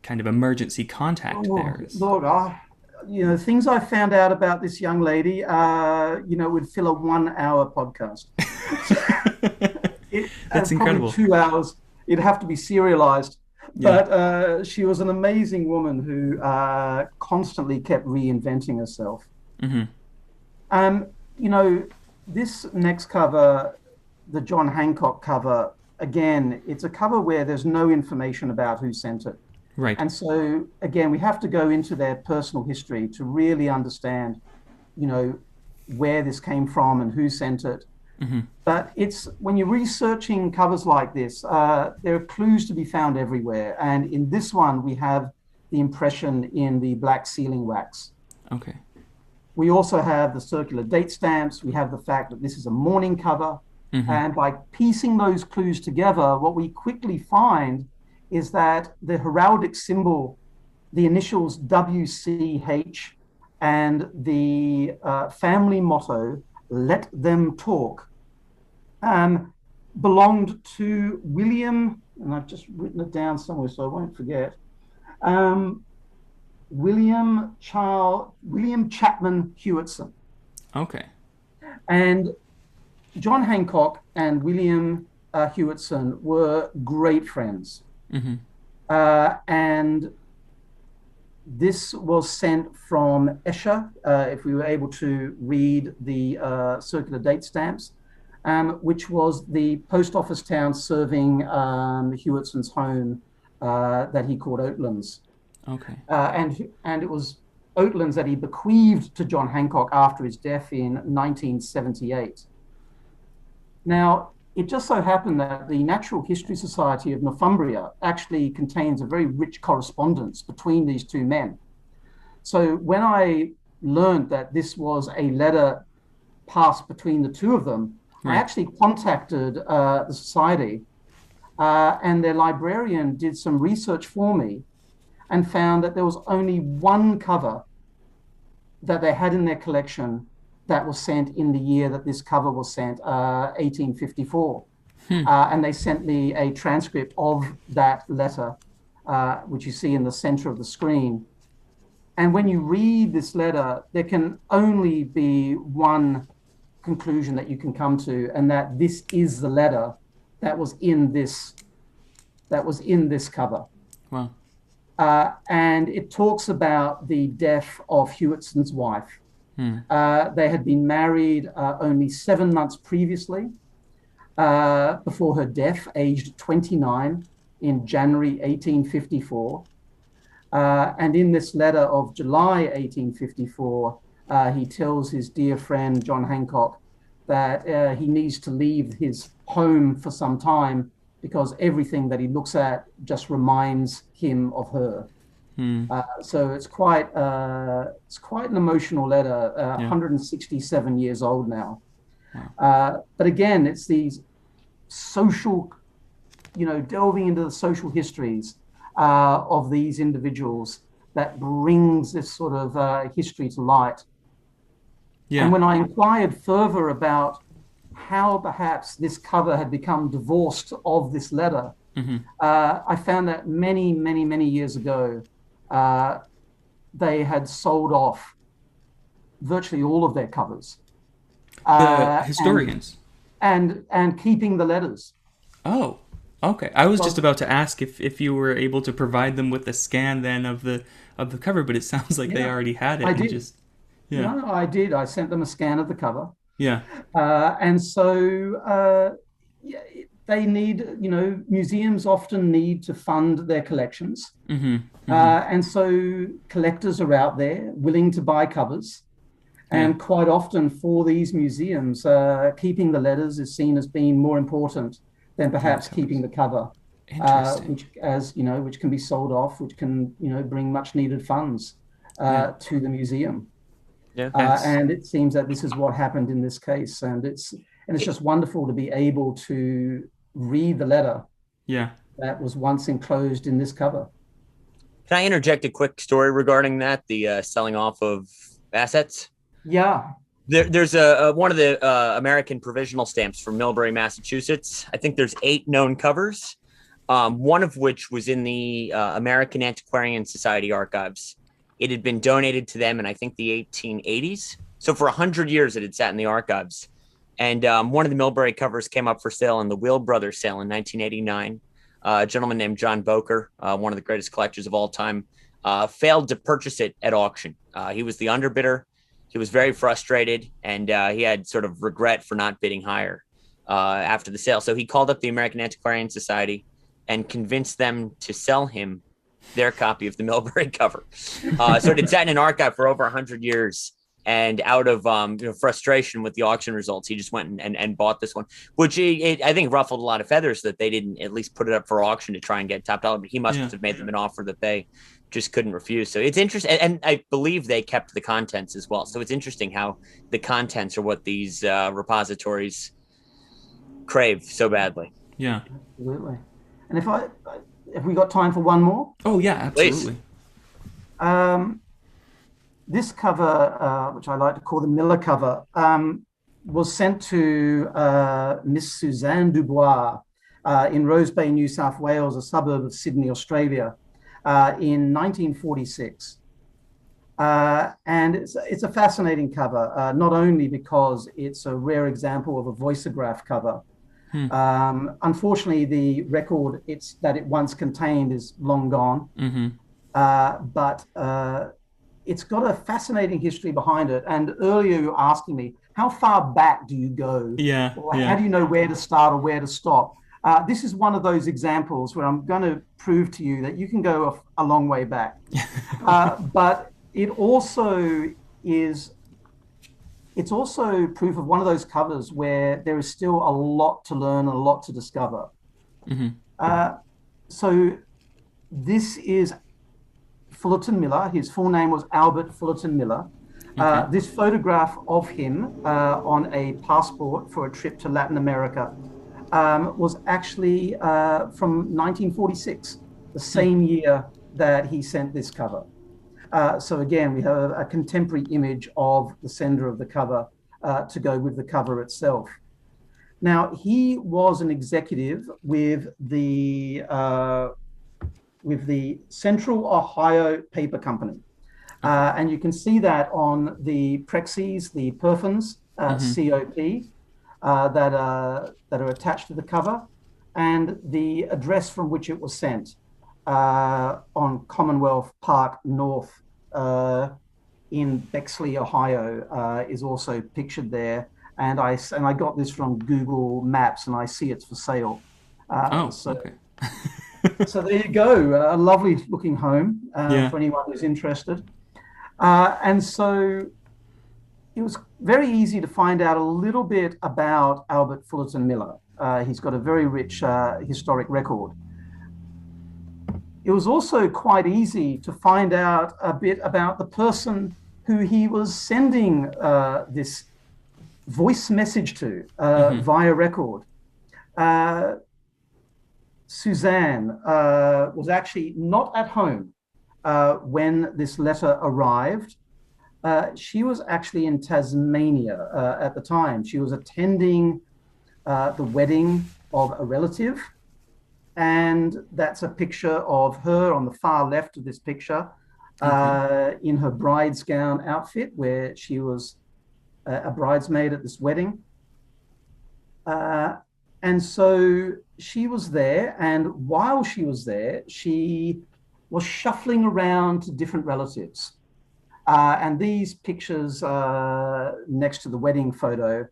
kind of emergency contact there. Look, things I found out about this young lady, would fill a 1-hour podcast. That's incredible. 2 hours. It'd have to be serialized. But she was an amazing woman who constantly kept reinventing herself. This next cover, the John Hancock cover, again, it's a cover where there's no information about who sent it. Right. And so, again, we have to go into their personal history to really understand, where this came from and who sent it. But it's when you're researching covers like this, there are clues to be found everywhere. And in this one, we have the impression in the black sealing wax. Okay. We also have the circular date stamps. We have the fact that this is a mourning cover. And by piecing those clues together, what we quickly find is that the heraldic symbol, the initials WCH, and the family motto, "Let them talk," belonged to William, and I've just written it down somewhere so I won't forget, William Chapman Hewitson. Okay. And John Hancock and William Hewitson were great friends. And this was sent from Esher, if we were able to read the circular date stamps, which was the post office town serving Hewitson's home that he called Oatlands. Okay. And it was Oatlands that he bequeathed to John Hancock after his death in 1978. Now, it just so happened that the Natural History Society of Northumbria actually contains a very rich correspondence between these two men. So when I learned that this was a letter passed between the two of them, I actually contacted the society, and their librarian did some research for me and found that there was only one cover that they had in their collection that was sent in the year that this cover was sent, 1854. And they sent me a transcript of that letter, which you see in the center of the screen. And when you read this letter, there can only be one conclusion that you can come to, and that this is the letter that was in this cover. Wow. And it talks about the death of Hewitson's wife. They had been married only 7 months previously, before her death, aged 29 in January 1854. And in this letter of July 1854, he tells his dear friend John Hancock that he needs to leave his home for some time because everything that he looks at just reminds him of her. So it's quite an emotional letter. 167 years old now. But again, it's these social, delving into the social histories of these individuals that brings this sort of history to light. Yeah. And when I inquired further about how perhaps this cover had become divorced of this letter, I found that many, many, many years ago, they had sold off virtually all of their covers. The historians. And keeping the letters. Oh, okay. I was just about to ask if you were able to provide them with a scan then of the cover, but it sounds like they already had it. I did. No, I did. I sent them a scan of the cover. Yeah. And so they need, museums often need to fund their collections. And so collectors are out there willing to buy covers. And quite often for these museums, keeping the letters is seen as being more important than perhaps keeping the cover, which can be sold off, which can, bring much needed funds to the museum. Yeah, and it seems that this is what happened in this case, and it's just wonderful to be able to read the letter. Yeah, that was once enclosed in this cover. Can I interject a quick story regarding that? The selling off of assets. Yeah. There's one of the American provisional stamps from Millbury, Massachusetts. I think there's 8 known covers, one of which was in the American Antiquarian Society archives. It had been donated to them in, I think, the 1880s. So for 100 years, it had sat in the archives. And one of the Millbury covers came up for sale in the Will Brothers sale in 1989. A gentleman named John Boker, one of the greatest collectors of all time, failed to purchase it at auction. He was the underbidder. He was very frustrated, and he had sort of regret for not bidding higher after the sale. So he called up the American Antiquarian Society and convinced them to sell him their copy of the Millbury cover. So it had sat in an archive for over 100 years. And out of frustration with the auction results, he just went and bought this one, which I think ruffled a lot of feathers that they didn't at least put it up for auction to try and get top dollar. But he must have made them an offer that they just couldn't refuse. So it's interesting. And I believe they kept the contents as well. So it's interesting how the contents are what these repositories crave so badly. Yeah, absolutely. And if we got time for one more? Oh, yeah, absolutely. This cover, which I like to call the Miller cover, was sent to Miss Suzanne Dubois in Rose Bay, New South Wales, a suburb of Sydney, Australia, in 1946. And it's a fascinating cover, not only because it's a rare example of a voiceograph cover. Unfortunately, the record that it once contained is long gone, but it's got a fascinating history behind it. And earlier you were asking me, how far back do you go? Yeah. Or how do you know where to start or where to stop? This is one of those examples where I'm going to prove to you that you can go a long way back. But it's also proof of one of those covers where there is still a lot to learn and a lot to discover. So this is Fullerton Miller. His full name was Albert Fullerton Miller. This photograph of him on a passport for a trip to Latin America was actually from 1946, the same year that he sent this cover. So again, we have a contemporary image of the sender of the cover to go with the cover itself. Now, he was an executive with the Central Ohio Paper Company. And you can see that on the Prexes, the Perfins, COP, that are attached to the cover, and the address from which it was sent on Commonwealth Park North in Bexley, Ohio, is also pictured there. And I got this from Google Maps, and I see it's for sale. Okay. So there you go, a lovely looking home for anyone who's interested. And so it was very easy to find out a little bit about Albert Fullerton Miller. He's got a very rich historic record. it was also quite easy to find out a bit about the person who he was sending this voice message to via record. Suzanne was actually not at home when this letter arrived. She was actually in Tasmania at the time. She was attending the wedding of a relative. And that's a picture of her on the far left of this picture in her bride's gown outfit, where she was a bridesmaid at this wedding. And so she was there. And while she was there, she was shuffling around to different relatives. And these pictures next to the wedding photo,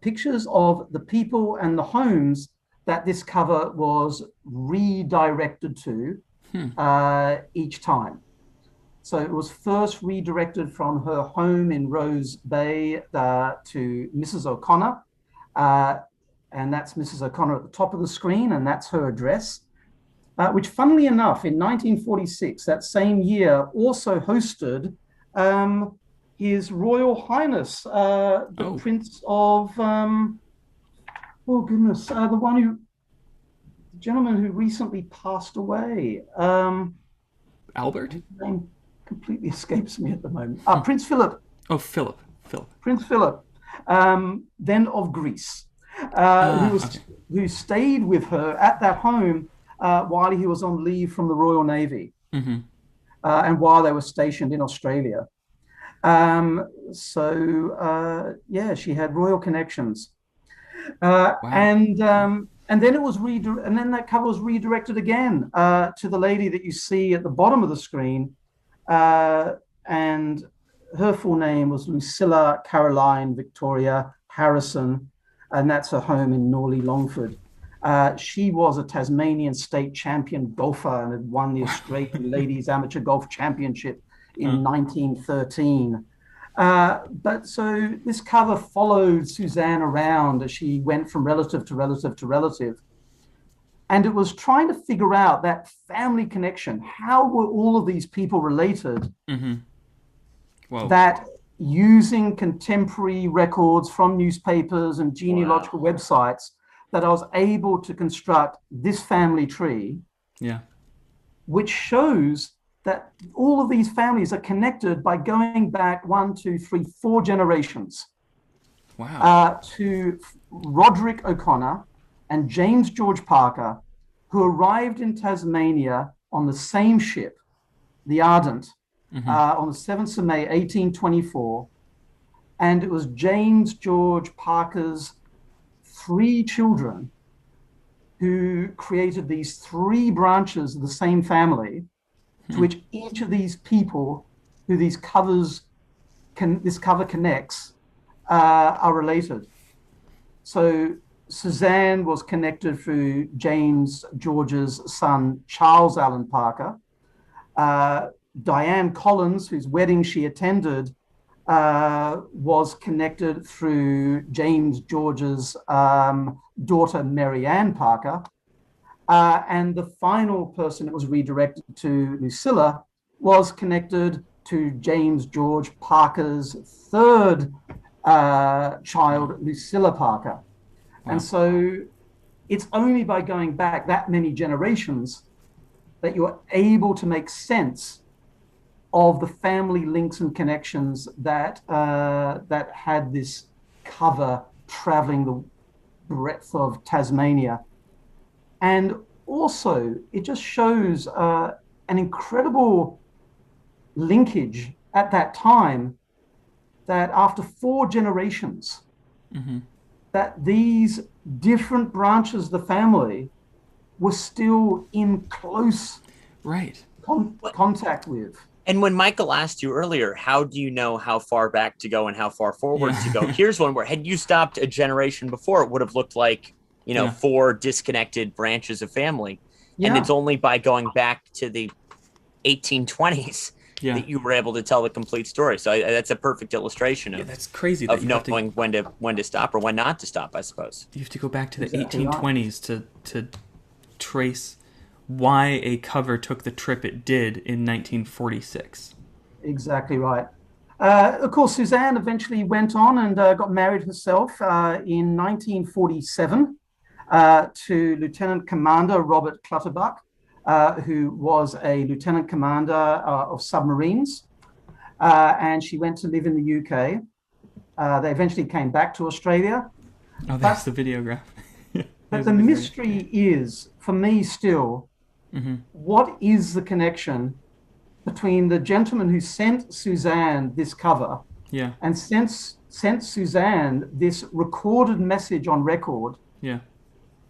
pictures of the people and the homes that this cover was redirected to each time. So it was first redirected from her home in Rose Bay to Mrs. O'Connor. And that's Mrs. O'Connor at the top of the screen, and that's her address, which funnily enough, in 1946, that same year, also hosted His Royal Highness, the Prince of, oh goodness, the gentleman who recently passed away. Albert? His name completely escapes me at the moment. Prince Philip. Oh, Philip. Prince Philip, then of Greece, who stayed with her at that home while he was on leave from the Royal Navy, and while they were stationed in Australia. She had royal connections. Wow. And then it was and then that cover was redirected again to the lady that you see at the bottom of the screen, and her full name was Lucilla Caroline Victoria Harrison, and that's her home in Norley, Longford. She was a Tasmanian state champion golfer and had won the Australian Ladies Amateur Golf Championship in 1913. But so this cover followed Suzanne around as she went from relative to relative to relative. And it was trying to figure out that family connection. How were all of these people related? That using contemporary records from newspapers and genealogical websites, that I was able to construct this family tree, which shows that all of these families are connected by going back 1, 2, 3, 4 generations. To Roderick O'Connor and James George Parker, who arrived in Tasmania on the same ship, the Ardent, on the 7th of May, 1824. And it was James George Parker's 3 children who created these 3 branches of the same family, to which each of these people who this cover connects are related. So Suzanne was connected through James George's son, Charles Allen Parker. Diane Collins, whose wedding she attended, was connected through James George's daughter, Mary Ann Parker. And the final person that was redirected to, Lucilla, was connected to James George Parker's 3rd child, Lucilla Parker. And so it's only by going back that many generations that you're able to make sense of the family links and connections that that had this cover traveling the breadth of Tasmania. And also, it just shows an incredible linkage at that time, that after 4 generations, that these different branches of the family were still in close contact with. And when Michael asked you earlier, how do you know how far back to go and how far forward to go? Here's one where, had you stopped a generation before, it would have looked like, 4 disconnected branches of family. And it's only by going back to the 1820s that you were able to tell the complete story. So that's a perfect illustration of that's crazy of knowing when to stop or when not to stop, I suppose. You have to go back to the 1820s to trace why a cover took the trip it did in 1946. Exactly right. Of course, Suzanne eventually went on and got married herself in 1947 to Lieutenant Commander Robert Clutterbuck, who was a lieutenant commander of submarines. And she went to live in the UK. They eventually came back to Australia. Oh, there's the videograph. But the mystery is, for me still, what is the connection between the gentleman who sent Suzanne this cover and sent Suzanne this recorded message on record? Yeah.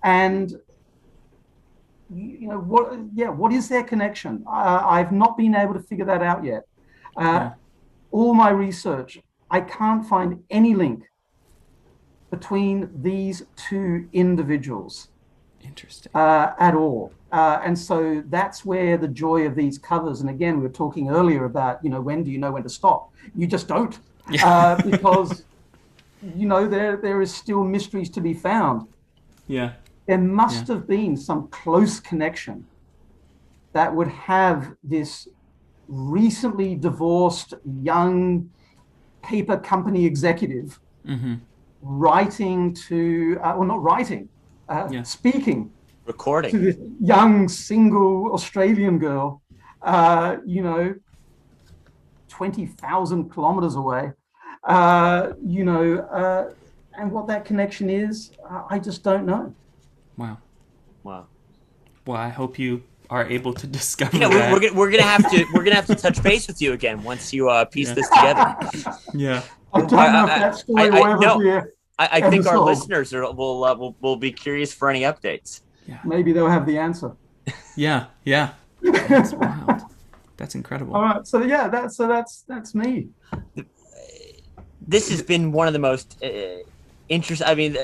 And what is their connection? I've not been able to figure that out yet. All my research, I can't find any link between these two individuals. Interesting. At all. And so that's where the joy of these covers, and again, we were talking earlier about, when do you know when to stop? You just don't, because, there is still mysteries to be found. Yeah. There must have been some close connection that would have this recently divorced young paper company executive writing to, not writing, speaking, recording to this young single Australian girl, 20,000 kilometers away, and what that connection is, I just don't know. Wow. Wow. Well, I hope you are able to discover that. We're gonna have to touch base with you again once you piece this together. Yeah. I don't know if that story will ever be I think our listeners will be curious for any updates. Yeah. Maybe they'll have the answer. Yeah. That's wild. That's incredible. All right. So that's me. This has been one of the most interesting. I mean,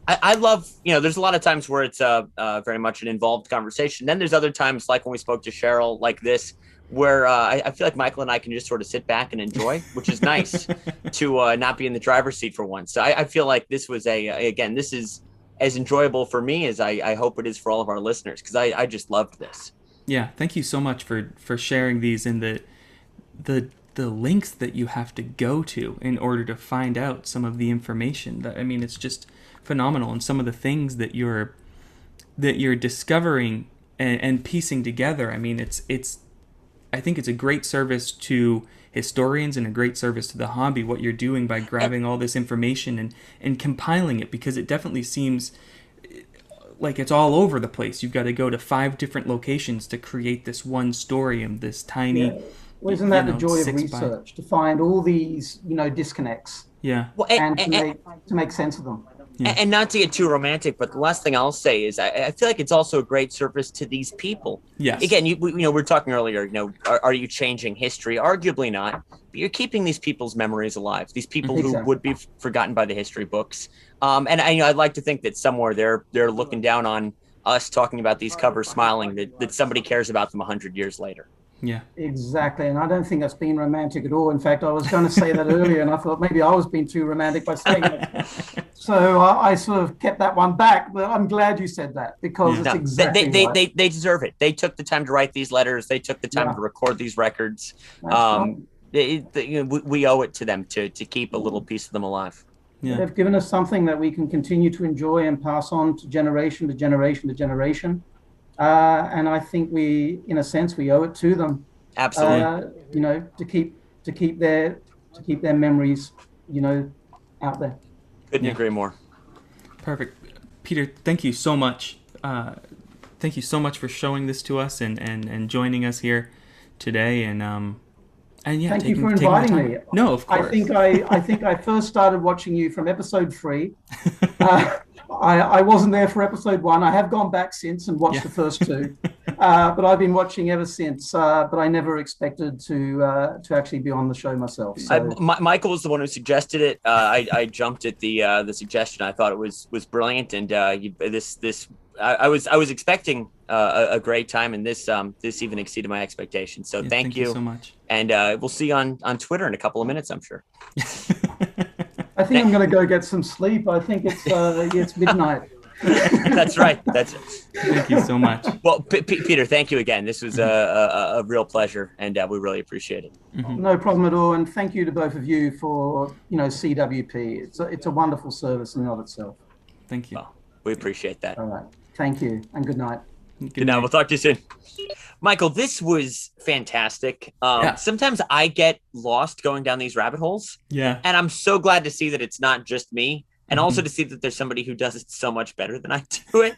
I love, there's a lot of times where it's very much an involved conversation. Then there's other times, like when we spoke to Cheryl, like this, where I feel like Michael and I can just sort of sit back and enjoy, which is nice to not be in the driver's seat for once. So I feel like this was this is as enjoyable for me as I hope it is for all of our listeners, because I just loved this. Yeah, thank you so much for sharing these and the links that you have to go to in order to find out some of the information. It's just phenomenal, and some of the things that you're discovering and piecing together. I think it's a great service to historians and a great service to the hobby, what you're doing by grabbing all this information and compiling it, because it definitely seems like it's all over the place. You've got to go to 5 different locations to create this one story and this tiny... Yeah. Well, isn't that the joy of research, to find all these, disconnects? Yeah. Well, and to make sense of them. Yeah. And not to get too romantic, but the last thing I'll say is I feel like it's also a great service to these people. Yes. Again, we were talking earlier, are you changing history? Arguably not, but you're keeping these people's memories alive. These people who would be forgotten by the history books. And I'd like to think that somewhere they're looking down on us talking about these covers, smiling that somebody cares about them 100 years later. Yeah, exactly. And I don't think that's being romantic at all. In fact, I was going to say that earlier, and I thought maybe I was being too romantic by saying it. So I sort of kept that one back. But I'm glad you said that, because it's exactly right. They deserve it. They took the time to write these letters. They took the time to record these records. We owe it to them to keep a little piece of them alive. Yeah. They've given us something that we can continue to enjoy and pass on to generation to generation to generation. And I think in a sense, we owe it to them. Absolutely. To keep their memories, out there. Couldn't agree more. Perfect. Peter, thank you so much. Thank you so much for showing this to us and joining us here today. And thank you for inviting me. No, of course. I think I first started watching you from episode 3. I wasn't there for episode 1. I have gone back since and watched the first 2, but I've been watching ever since. But I never expected to actually be on the show myself. So. Michael was the one who suggested it. I jumped at the suggestion. I thought it was brilliant, and I was expecting a great time, and this even exceeded my expectations. So thank you so much. And we'll see you on Twitter in a couple of minutes, I'm sure. I think I'm going to go get some sleep. I think it's midnight. That's right. That's it. Thank you so much. Well, Peter, thank you again. This was a real pleasure, and we really appreciate it. No problem at all, and thank you to both of you for CWP. It's a wonderful service in and of itself. Thank you. Well, we appreciate that. All right, thank you, and good night. Good night. We'll talk to you soon. Michael, this was fantastic. Sometimes I get lost going down these rabbit holes. Yeah. And I'm so glad to see that it's not just me. And also to see that there's somebody who does it so much better than I do it.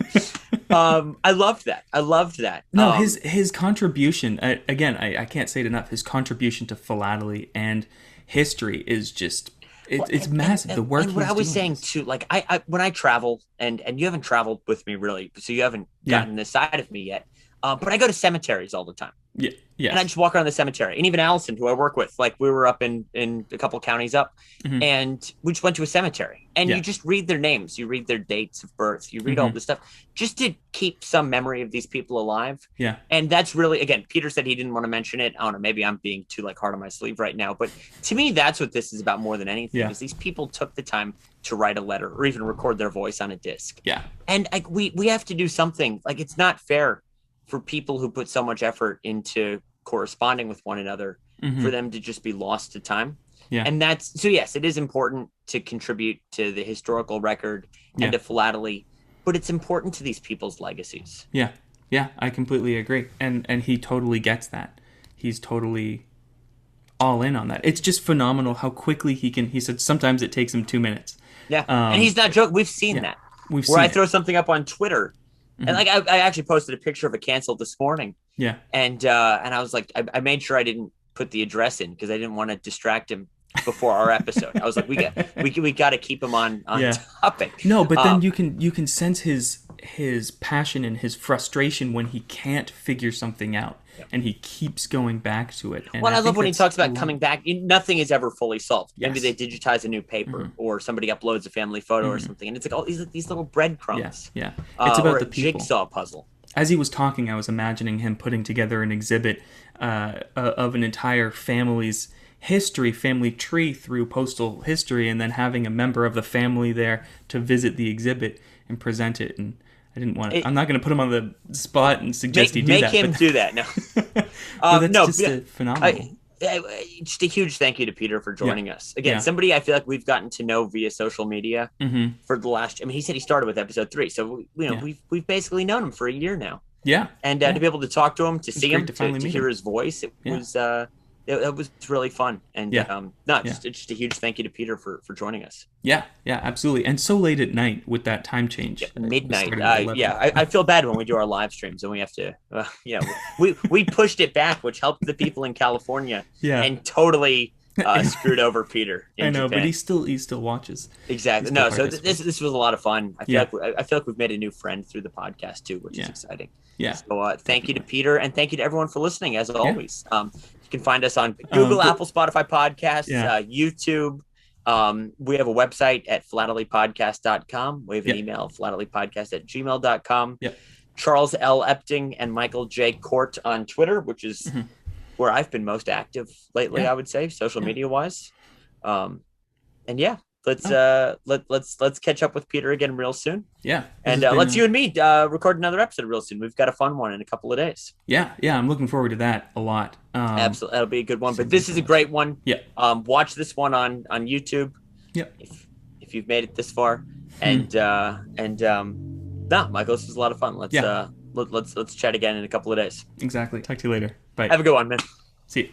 I loved that. No, his contribution, again, I can't say it enough. His contribution to philately and history is just, it's massive. The work. And what I was saying too, like I when I travel, and you haven't traveled with me really, so you haven't gotten this side of me yet. But I go to cemeteries all the time. Yeah. Yeah. And I just walk around the cemetery. And even Allison, who I work with, like we were up in a couple counties up, and we just went to a cemetery. And you just read their names, you read their dates of birth, you read all this stuff just to keep some memory of these people alive. Yeah. And that's really, again, Peter said he didn't want to mention it. I don't know, maybe I'm being too like hard on my sleeve right now. But to me, that's what this is about more than anything, is these people took the time to write a letter or even record their voice on a disc. Yeah. And like we have to do something. Like, it's not fair for people who put so much effort into corresponding with one another for them to just be lost to time. Yeah. And that's, so yes, it is important to contribute to the historical record and to philately, but it's important to these people's legacies. Yeah. Yeah. I completely agree. And he totally gets that. He's totally all in on that. It's just phenomenal how quickly he said sometimes it takes him 2 minutes. Yeah. And he's not joking. We've seen that. We've where seen I throw something up on Twitter. And like I actually posted a picture of a cancel this morning. Yeah. And I was like, I made sure I didn't put the address in because I didn't want to distract him before our episode. I was like, we got to keep him on topic. No, but then you can sense his passion and his frustration when he can't figure something out. And he keeps going back to it. And I love when he talks about coming back. Nothing is ever fully solved. Maybe they digitize a new paper or somebody uploads a family photo or something. And it's like all these little breadcrumbs. Yeah. It's about the people. Jigsaw puzzle. As he was talking, I was imagining him putting together an exhibit of an entire family's history, family tree through postal history, and then having a member of the family there to visit the exhibit and present it. And I didn't want to. I'm not going to put him on the spot and suggest he do that. Make him do that. No, that's just phenomenal. Just a huge thank you to Peter for joining us again. Somebody I feel like we've gotten to know via social media for the last. I mean, he said he started with episode 3, so we've basically known him for a year now. Yeah, and to be able to talk to him, to see him, to hear his voice, it was really fun. And just a huge thank you to Peter for joining us. Yeah, absolutely. And so late at night with that time change. Midnight. I feel bad when we do our live streams and we have to, we pushed it back, which helped the people in California and totally screwed over Peter in Japan. But he still watches. Exactly. No, so this was a lot of fun. I feel like we've made a new friend through the podcast too, which is exciting. Yeah. So thank you to Peter, and thank you to everyone for listening as always. You can find us on Google, Apple, Spotify podcasts, YouTube. We have a website at philatelypodcast.com. We have an email, philatelypodcast@gmail.com. Charles L. Epting and Michael J. Court on Twitter, which is where I've been most active lately, I would say, social media wise. Let's catch up with Peter again real soon. And let's you and me record another episode real soon. We've got a fun one in a couple of days. I'm looking forward to that a lot. Absolutely, that'll be a good one. But this is a great one. Watch this one on YouTube. If you've made it this far. Michael, this was a lot of fun. Let's chat again in a couple of days. Exactly. Talk to you later. Bye. Have a good one, man. See you.